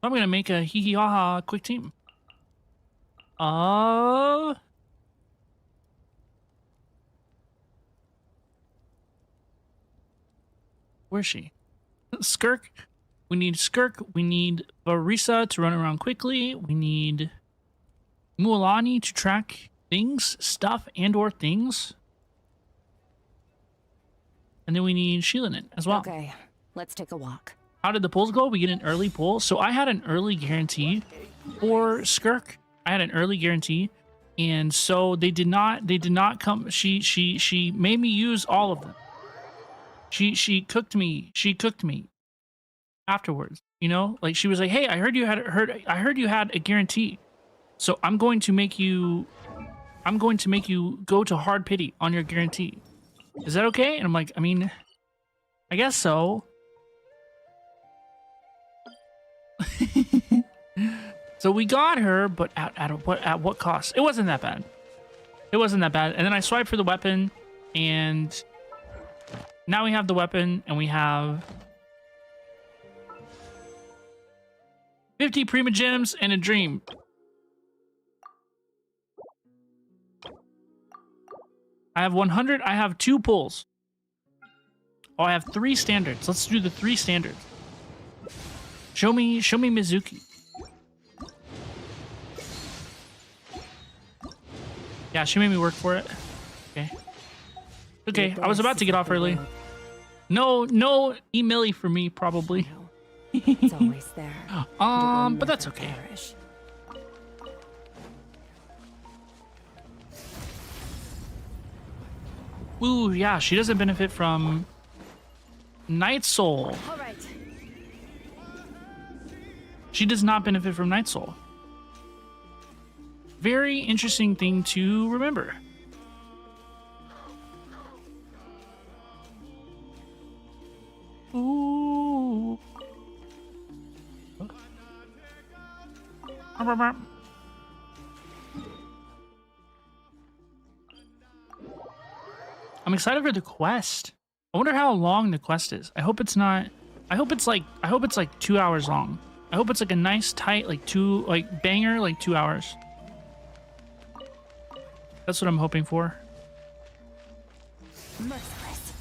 gonna make a hee hee ha ha quick team. Where's she? Skirk. We need Skirk. We need Barisa to run around quickly. We need Mualani to track things, stuff, and/or things. And then we need Sheelanin as well. Okay, let's take a walk. How did the polls go? We get an early poll. So I had an early guarantee for Skirk. I had an early guarantee, and so they did not come. She made me use all of them. She cooked me afterwards. You know, like she was like, "Hey, I heard you had a guarantee." So I'm going to make you go to hard pity on your guarantee. Is that okay? And I'm like, I mean, I guess so. So we got her, but at what cost? It wasn't that bad. It wasn't that bad. And then I swiped for the weapon, and now we have the weapon, and we have 50 Prima Gems and a dream. I have 100. I have 2 pulls. Oh, I have 3 standards. Let's do the 3 standards. Show me Mizuki. Yeah, she made me work for it. Okay. Okay, I was about to get off early. No e-milli for me, probably. It's always there. But that's okay. Ooh, yeah, she doesn't benefit from Night Soul. All right. She does not benefit from Night Soul. Very interesting thing to remember. Ooh. I'm excited for the quest. I wonder how long the quest is. I hope it's not. I hope it's like 2 hours long. I hope it's like a nice tight banger 2 hours. That's what I'm hoping for. Merciless.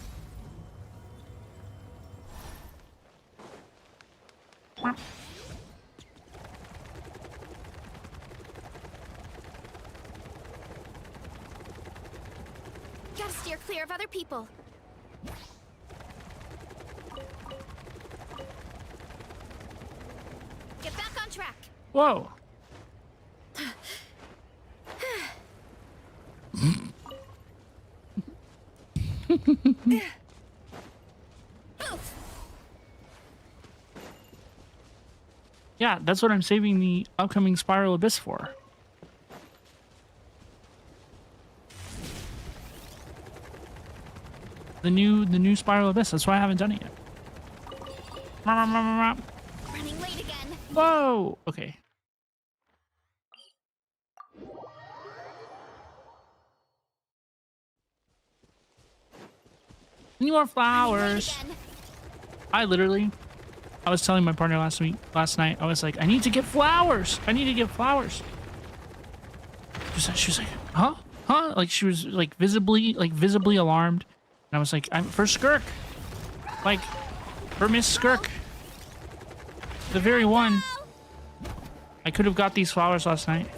Gotta steer clear of other people. Get back on track. Whoa. Yeah, that's what I'm saving the upcoming Spiral Abyss for. The new Spiral Abyss. That's why I haven't done it yet. Running late again. Whoa. Okay. Need more flowers. I was telling my partner last night, I was like, I need to get flowers. I need to get flowers. She was like, huh? Huh? Like she was like visibly alarmed. And I was like, I'm for Skirk. Like, for Miss Skirk. The very one. I could have got these flowers last night.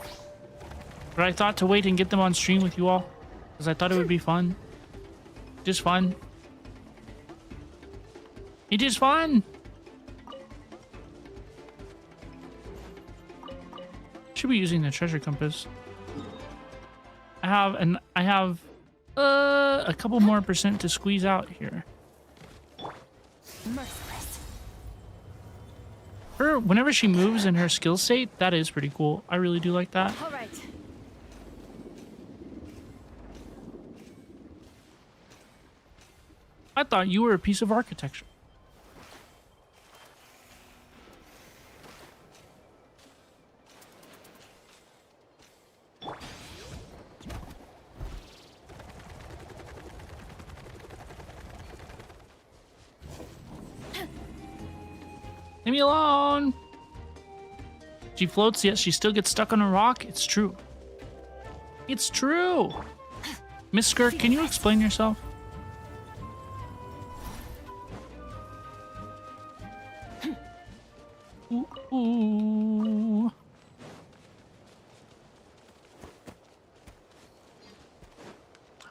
But I thought to wait and get them on stream with you all. Because I thought it would be fun. Just fun. It is fun. Should be using the treasure compass. I have a couple more percent to squeeze out here. Merciless. Whenever she moves in her skill state, that is pretty cool. I really do like that. All right. I thought you were a piece of architecture. Leave me alone. She floats, yet she still gets stuck on a rock. It's true. It's true. Miss Skirk, can you explain yourself? Ooh.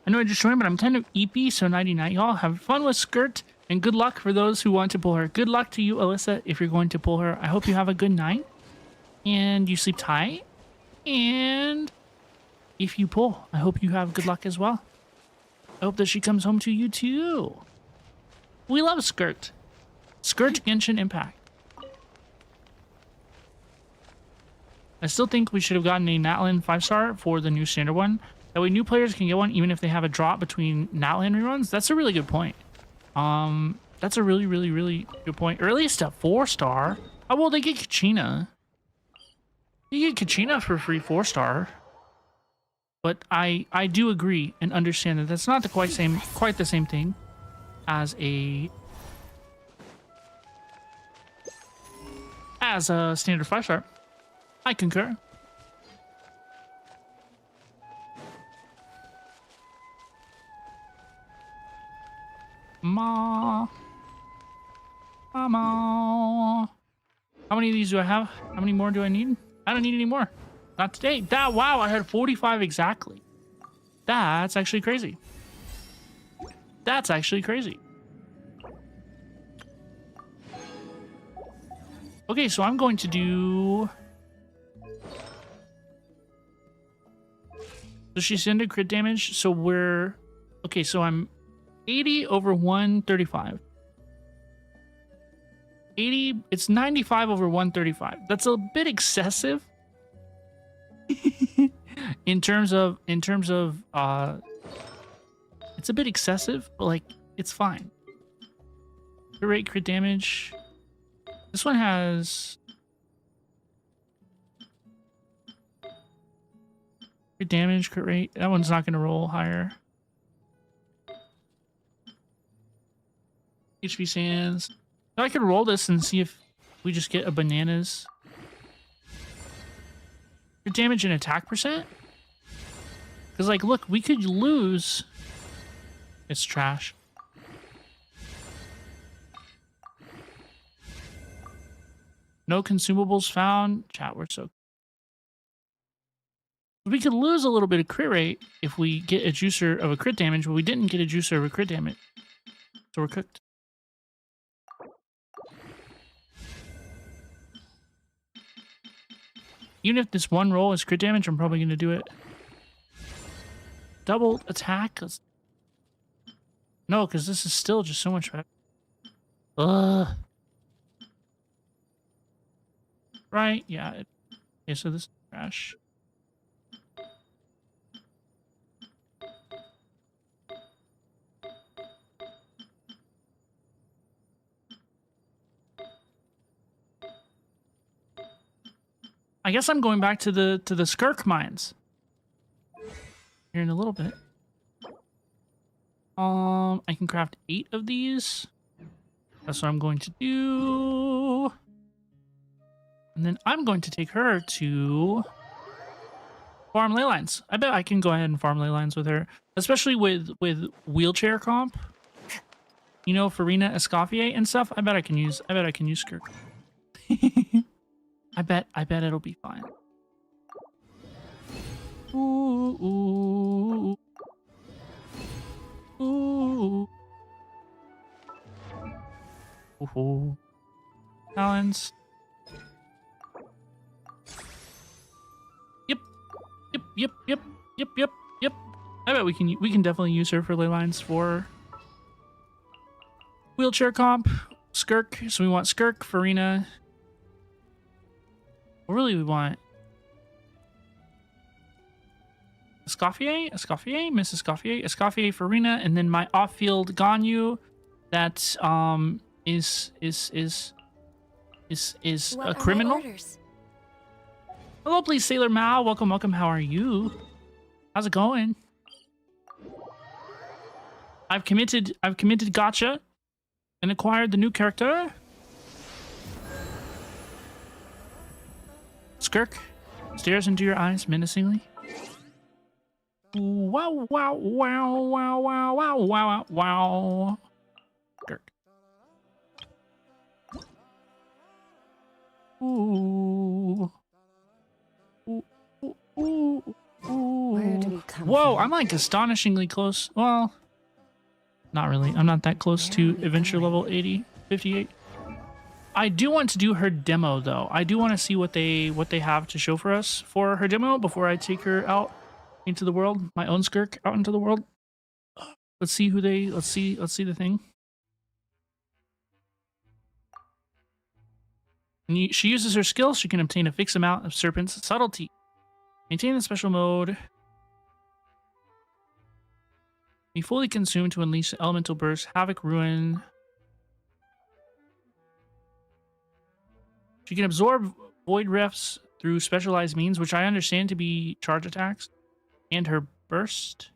I know I just joined, but I'm kind of EP, so nighty-night. Y'all have fun with Skirt, and good luck for those who want to pull her. Good luck to you, Alyssa, if you're going to pull her. I hope you have a good night, and you sleep tight, and if you pull, I hope you have good luck as well. I hope that she comes home to you, too. We love Skirt. Skirt Genshin Impact. I still think we should have gotten a Natlan 5-star for the new standard one. That way new players can get one even if they have a drop between Natlan reruns. That's a really good point. That's a really, really, really good point. Or at least a 4-star. Oh, well, they get Kachina. You get Kachina for free 4-star. But I do agree and understand that that's not quite the same thing as a standard 5-star. I concur. Mama. How many of these do I have? How many more do I need? I don't need any more. Not today. Wow, I had 45 exactly. That's actually crazy. That's actually crazy. Okay, so I'm going to do... So she's into crit damage, so we're... Okay, so I'm 80 over 135. 80, it's 95 over 135. That's a bit excessive. in terms of it's a bit excessive, but like it's fine. Crit rate, crit damage. This one has crit damage, crit rate. That one's not going to roll higher. HP sands. I could roll this and see if we just get a bananas. Crit damage and attack percent? Because, like, look, we could lose. It's trash. No consumables found. Chat, we're so... We could lose a little bit of crit rate if we get a juicer of a crit damage, but we didn't get a juicer of a crit damage. So we're cooked. Even if this one roll is crit damage, I'm probably going to do it. Double attack? No, because this is still just so much better. Ugh. Right? Yeah. Okay, so this is trash. I guess I'm going back to the Skirk mines here in a little bit. I can craft 8 of these. That's what I'm going to do. And then I'm going to take her to farm ley lines. I bet I can go ahead and farm ley lines with her, especially with wheelchair comp. You know, Farina, Escoffier and stuff. I bet I can use Skirk. I bet it'll be fine. Ooh, ooh, ooh. Ooh. Talons. Yep. I bet we can definitely use her for ley lines for wheelchair comp. Skirk. So we want Skirk, Farina. What really we want? Escoffier, Miss Escoffier, Farina, and then my off-field Ganyu that is a criminal. Hello, please, Sailor Mao. Welcome. How are you? How's it going? I've committed gacha and acquired the new character. Skirk stares into your eyes menacingly. Wow. Skirk. Ooh. Where do we come Whoa, from? I'm like astonishingly close. Well, not really. I'm not that close to adventure level 58. I do want to do her demo though. I do want to see what they have to show for us for her demo before I take her out into the world. My own Skirk out into the world. Let's see the thing. When she uses her skill, she can obtain a fixed amount of Serpent's subtlety. Maintain the special mode. Be fully consumed to unleash elemental burst, havoc, ruin. She can absorb void refs through specialized means, which I understand to be charge attacks, and her burst.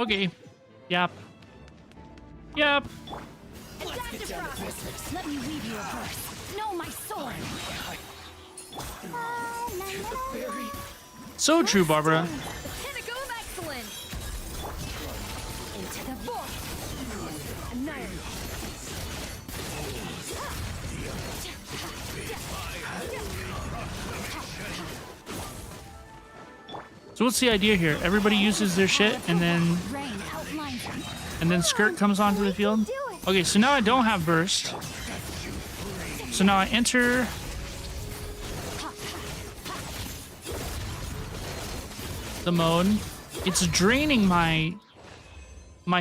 Okay. Yep. Yep. Let me weave you a verse. No, my sword. So true, Barbara. Pinnacle of excellence. Into the void. Annihilate. So what's the idea here? Everybody uses their shit and then Skirk comes onto the field? Okay, so now I don't have burst. So now I enter the mode. It's draining my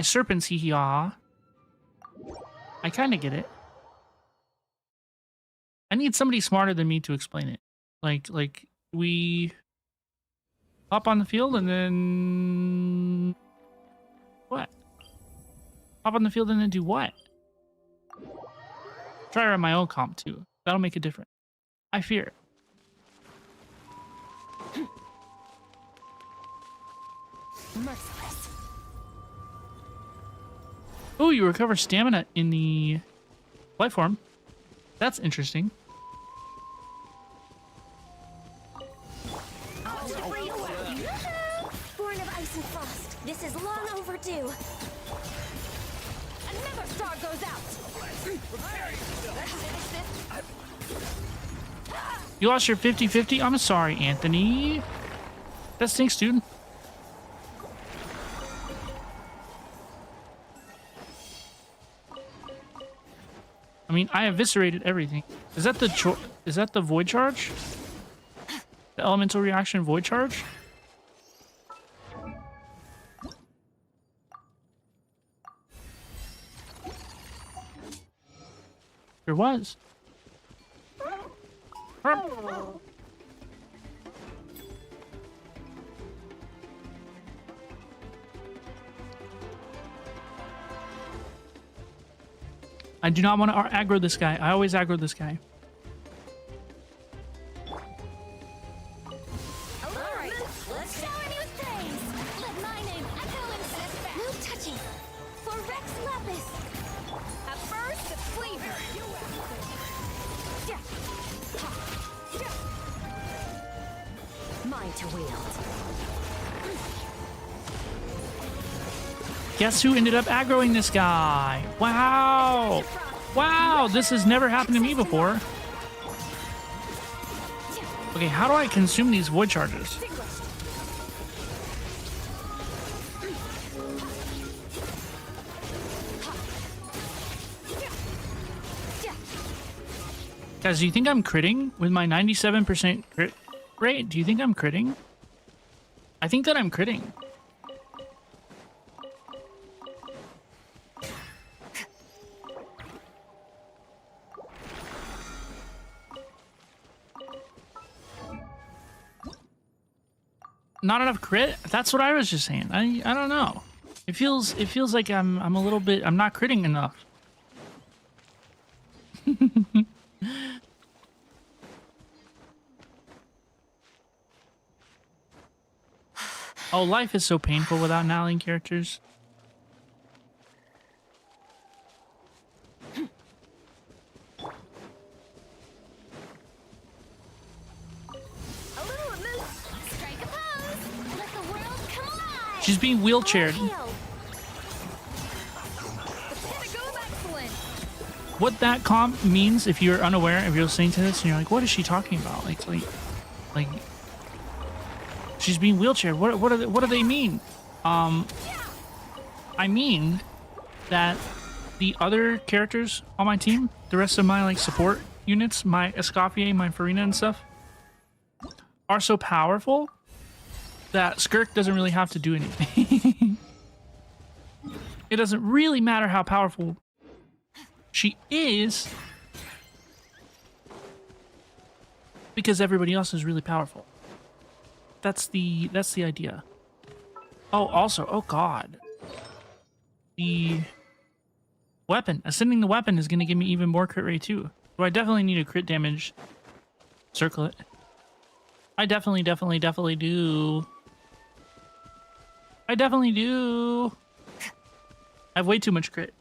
serpents, hee hee ah. I kind of get it. I need somebody smarter than me to explain it. Like we hop on the field and then what? Hop on the field and then do what? Try to run my own comp too. That'll make a difference. I fear. Merciless. Oh, you recover stamina in the life form. That's interesting. Born of ice and frost. This is long overdue. Another star goes out. You lost your 50-50? I'm sorry, Anthony. That stinks, dude. I mean, I eviscerated everything. Is that the void charge? The elemental reaction void charge? There was. I do not want to aggro this guy. I always aggro this guy. Alright, let's shower me with praise. Let my name echo in this. No touching. For Rex Lapis. At first, flavor. Mine to wield. Guess who ended up aggroing this guy? Wow. Wow, this has never happened to me before. Okay, how do I consume these void charges? Guys, do you think I'm critting with my 97% crit rate? Do you think I'm critting? I think that I'm critting. Not enough crit? That's what I was just saying. I don't know. It feels like I'm a little bit, I'm not critting enough. Oh, life is so painful without Naling characters. She's being wheelchaired. What that comp means, if you're unaware, if you're listening to this and you're like, what is she talking about? Like she's being wheelchaired. What do they mean? I I mean that the other characters on my team, the rest of my like support units, my Escoffier, my Farina and stuff, are so powerful that Skirk doesn't really have to do anything. It doesn't really matter how powerful she is because everybody else is really powerful. That's the idea. Oh, also, oh god. The weapon. Ascending the weapon is going to give me even more crit rate too. So I definitely need a crit damage circlet. I definitely do. I definitely do. I have way too much crit.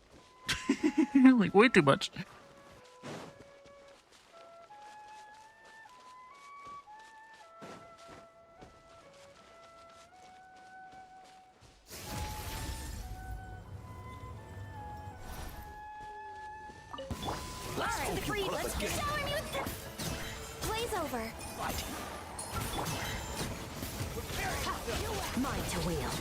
Like, way too much. Alright, the free, let's shower me with the... Blaze over. Mine to wield.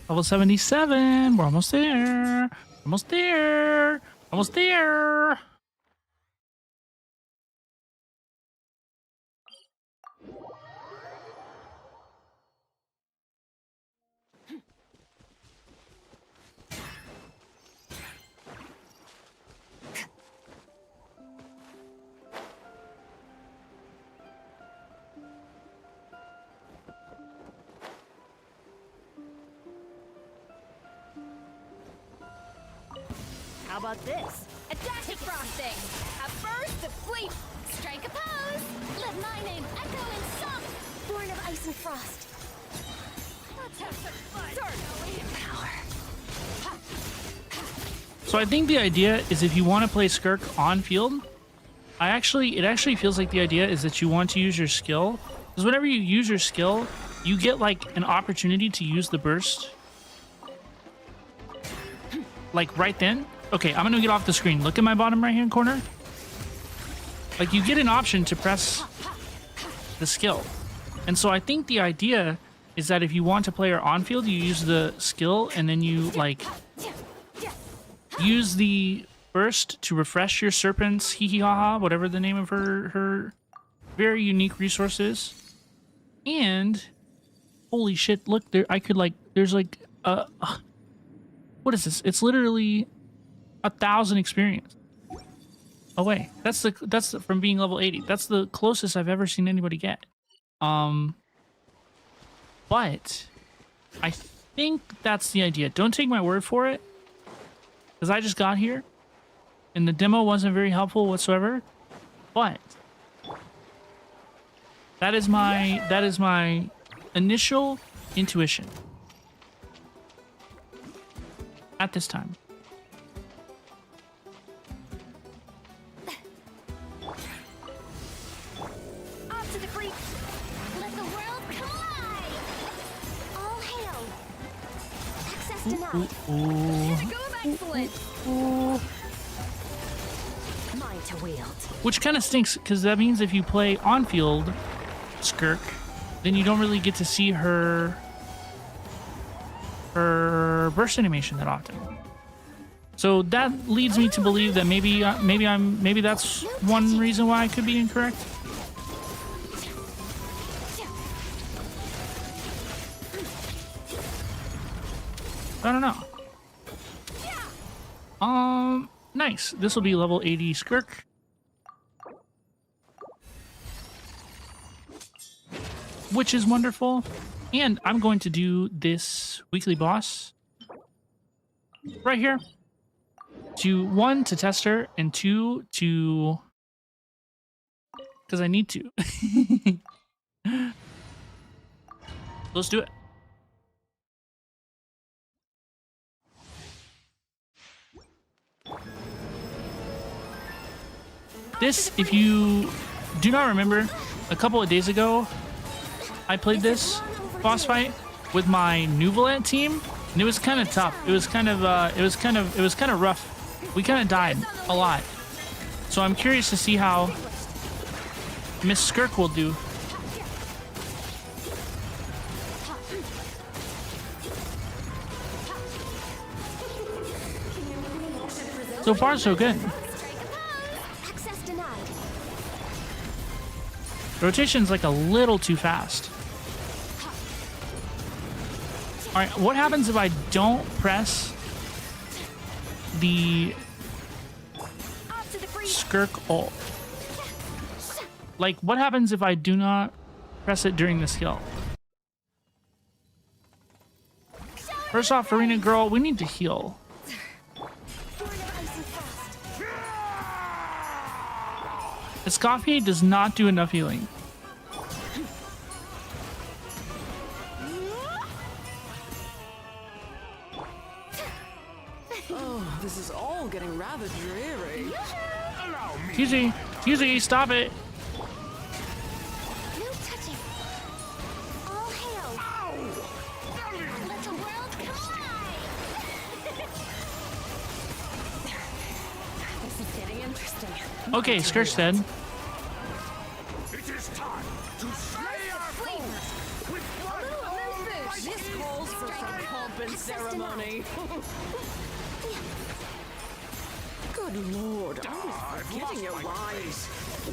Level 77. We're almost there. Almost there. Almost there. How about this? A dash of frosting! A burst of sleep! Strike a pose! Let my name echo in song! Born of ice and frost. Let's have some fun! Power. So I think the idea is if you want to play Skirk on field, it actually feels like the idea is that you want to use your skill. Because whenever you use your skill, you get like an opportunity to use the burst. Like right then. Okay, I'm gonna get off the screen. Look at my bottom right hand corner. Like you get an option to press the skill. And so I think the idea is that if you want to play her on field, you use the skill and then you like use the burst to refresh your serpent's hee hee ha ha, whatever the name of her very unique resource is. And holy shit, look there, I could like, there's like what is this? It's literally 1,000 experience. Oh wait, that's from being level 80. That's the closest I've ever seen anybody get. But I think that's the idea. Don't take my word for it, because I just got here and the demo wasn't very helpful whatsoever. But that is my initial intuition at this time. Off to the freak! Let the world come alive! All hail! Access denied. Excellent! Mine to wield. Which kind of stinks, because that means if you play on-field Skirk, then you don't really get to see her burst animation that often. So that leads me to believe that maybe that's one reason why I could be incorrect. I don't know. Nice. This will be level 80 Skirk. Which is wonderful. And I'm going to do this weekly boss right here. One, to test her, and two, to... because I need to. Let's do it. This, if you do not remember, a couple of days ago, I played this boss fight with my Nuvolet team, And it was kind of tough. It was kind of rough. We kind of died a lot. So I'm curious to see how Miss Skirk will do. So far, so good. Access denied. Rotation's like a little too fast. All right, what happens if I don't press the Skirk ult? Like, what happens if I do not press it during this heal? First off, Arena Girl, we need to heal. Escoffier does not do enough healing. Oh, this is all getting rather dreary. TZ, stop it. No touching. All hail. Let the world collide. This is getting interesting. Okay, Skirk's dead. It is time to slay our foes with blood. This calls for some pomp and ceremony. Good lord, I was forgetting your rise.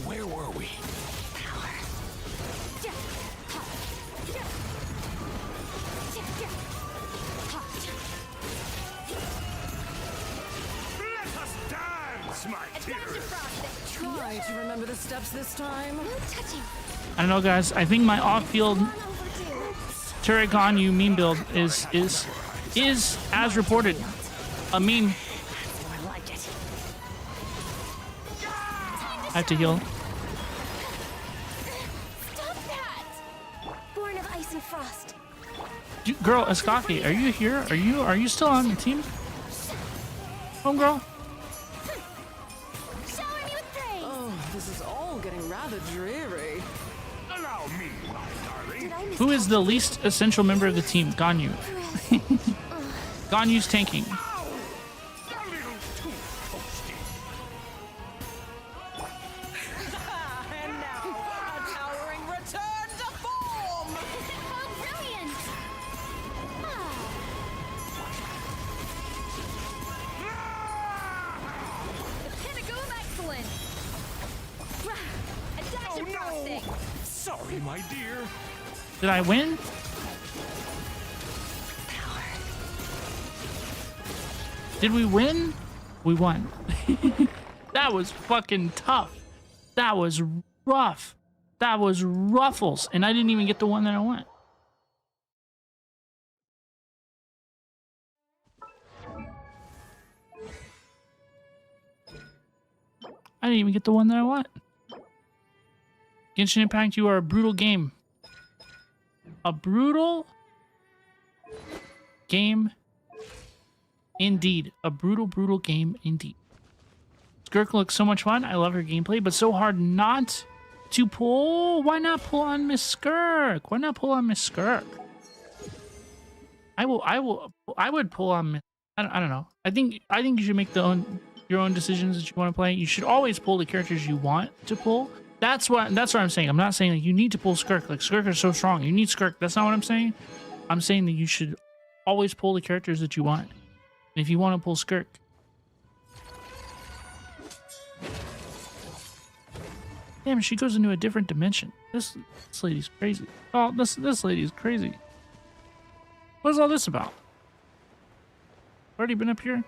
Where were we? Let us dance, my dearest. Try to remember the steps this time. No touching. I don't know, guys. I think my off-field turret Ganyu meme build is as reported a meme. I like it. I have to heal. Stop that. Born of ice and frost. Girl, Escoffier, are you here? Are you still on the team? Home girl. Shower me with praise. Oh, this is all getting rather dreary. Allow me, my darling. Did I miss Who is the least essential member of the team? Ganyu. Ganyu's tanking. A little too toasty. And now, a towering return to form! How brilliant! The pinnacle of excellence! A dash of frosting! Sorry, my dear. Did I win? Did we win? We won. That was fucking tough. That was rough. That was ruffles. And I didn't even get the one that I want. I didn't even get the one that I want. Genshin Impact, you are a brutal game. A brutal game indeed. A brutal, brutal game indeed. Skirk looks so much fun. I love her gameplay, but so hard not to pull. Why not pull on Miss Skirk? Why not pull on Miss Skirk? I would pull on Miss. I don't know. I think you should make your own decisions that you want to play. You should always pull the characters you want to pull. That's what I'm saying. I'm not saying like you need to pull Skirk. Like Skirk is so strong. You need Skirk. That's not what I'm saying. I'm saying that you should always pull the characters that you want. And if you want to pull Skirk. Damn, she goes into a different dimension. This lady's crazy. Oh, this lady's crazy. What is all this about? Already been up here?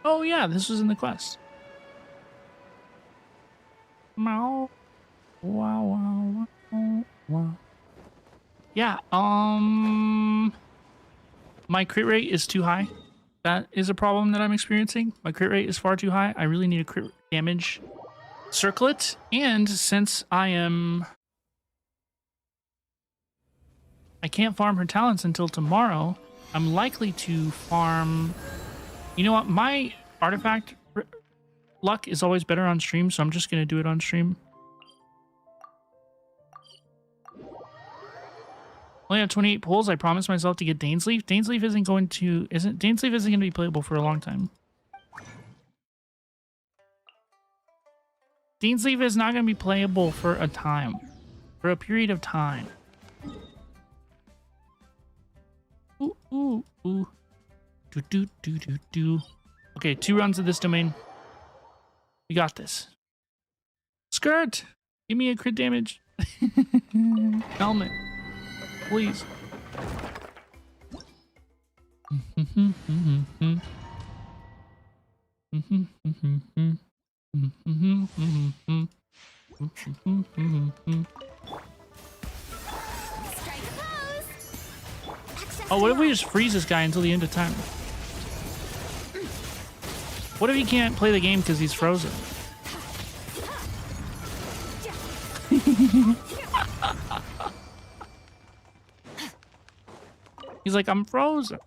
Oh yeah, this was in the quest. Wow. Wow. Yeah, my crit rate is too high. That is a problem that I'm experiencing. My crit rate is far too high. I really need a crit damage circlet. And since I can't farm her talents until tomorrow, I'm likely to farm... You know what? My artifact luck is always better on stream, so I'm just going to do it on stream. Only have 28 pulls. I promised myself to get Dainsleif. Dainsleif isn't going to be playable for a long time. Dainsleif is not going to be playable for a time. For a period of time. Ooh, ooh, ooh. Do, do, do, do, do. Okay, 2 runs of this domain. We got this. Skirt! Give me a crit damage. Helmet. Please. Oh, what if we just freeze this guy until the end of time? What if he can't play the game because he's frozen? He's like, I'm frozen.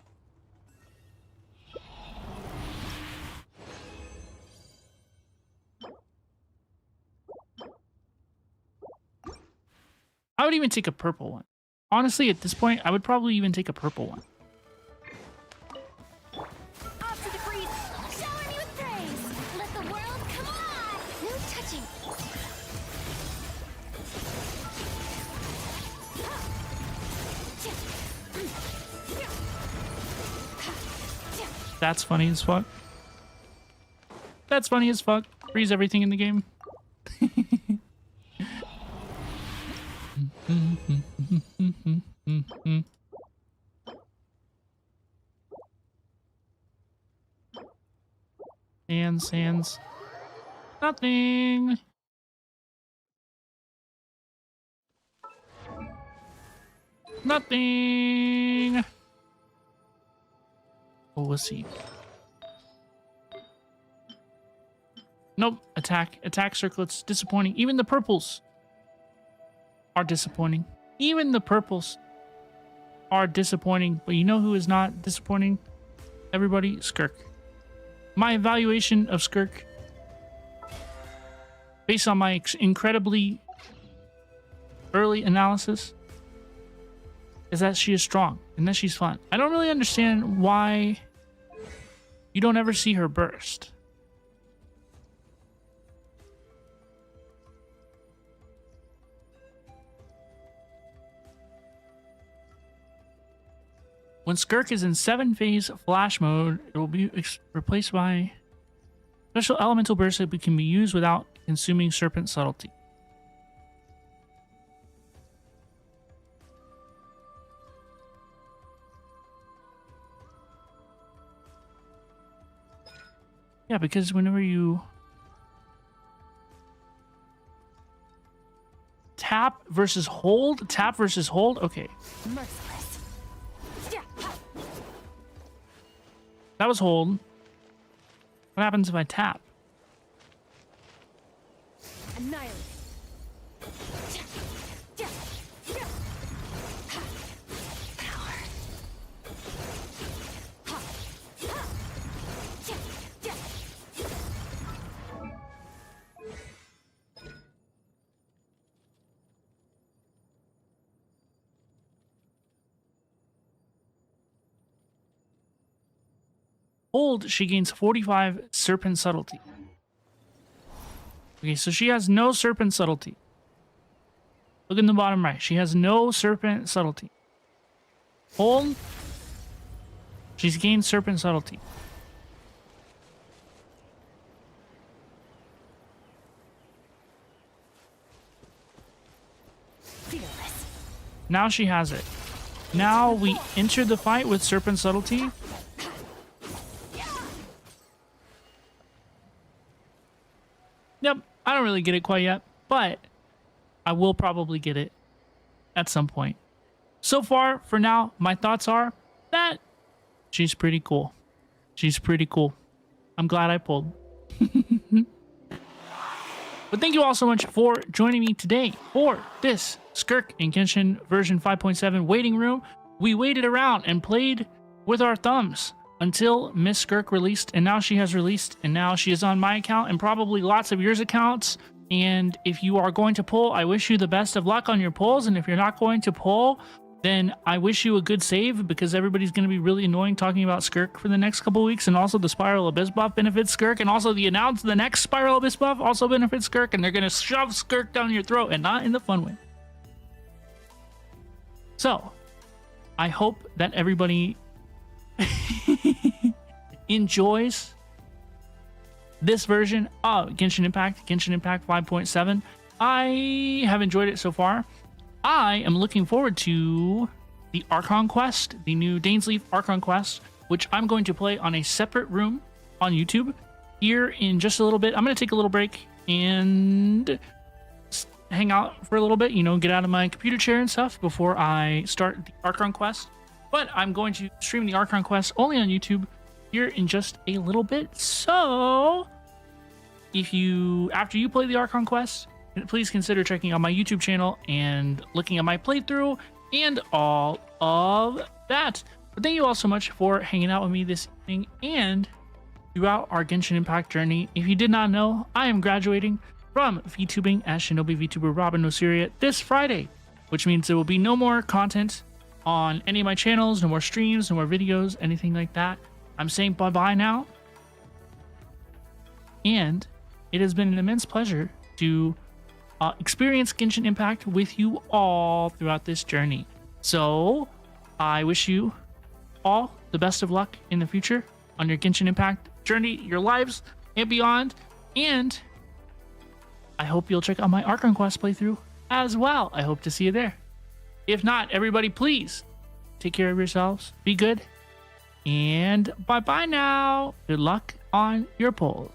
I would even take a purple one. Honestly, at this point, I would probably even take a purple one. Off to the freeze. Shower me with praise. Let the world come alive. No touching. That's funny as fuck. That's funny as fuck. Freeze everything in the game. Sands. Nothing. Nothing. Oh, we'll see. Nope. Attack circlets. Disappointing. Even the purples are disappointing. Even the purples are disappointing. But you know who is not disappointing? Everybody? Skirk. My evaluation of Skirk, based on my incredibly early analysis, is that she is strong and that she's fun. I don't really understand why you don't ever see her burst. When Skirk is in 7-phase flash mode, it will be replaced by special elemental burst that can be used without consuming serpent subtlety. Yeah, because whenever you tap versus hold, okay. Merciless. That was hold. What happens if I tap? Annihilate. Hold, she gains 45 serpent subtlety. Okay, so she has no serpent subtlety. Look in the bottom right. She has no serpent subtlety. Hold, she's gained serpent subtlety. Fearless. Now she has it. Now we enter the fight with serpent subtlety. Yep, I don't really get it quite yet, but I will probably get it at some point. So far, for now, my thoughts are that she's pretty cool. She's pretty cool. I'm glad I pulled. But thank you all so much for joining me today for this Skirk in Genshin version 5.7 waiting room. We waited around and played with our thumbs until Miss Skirk released, and now she has released, and now she is on my account and probably lots of yours accounts. And if you are going to pull, I wish you the best of luck on your pulls, and if you're not going to pull, then I wish you a good save, because everybody's going to be really annoying talking about Skirk for the next couple weeks, and also the Spiral Abyss buff benefits Skirk, and also the next Spiral Abyss buff also benefits Skirk, and they're going to shove Skirk down your throat, and not in the fun way. So, I hope that everybody enjoys this version of Genshin Impact 5.7. I have enjoyed it so far. I am looking forward to the Archon Quest, the new Dainsleif Archon Quest, which I'm going to play on a separate room on YouTube here in just a little bit. I'm going to take a little break and hang out for a little bit, you know, get out of my computer chair and stuff before I start the Archon Quest. But I'm going to stream the Archon Quest only on YouTube here in just a little bit. So after you play the Archon Quest, please consider checking out my YouTube channel and looking at my playthrough and all of that. But thank you all so much for hanging out with me this evening and throughout our Genshin Impact journey. If you did not know, I am graduating from VTubing as Shinobi VTuber Robin Osiria this Friday, which means there will be no more content on any of my channels, no more streams, no more videos, anything like that. I'm saying bye-bye now. And it has been an immense pleasure to experience Genshin Impact with you all throughout this journey. So I wish you all the best of luck in the future on your Genshin Impact journey, your lives, and beyond. And I hope you'll check out my Archon Quest playthrough as well. I hope to see you there. If not, everybody, please take care of yourselves. Be good. And bye-bye now. Good luck on your polls.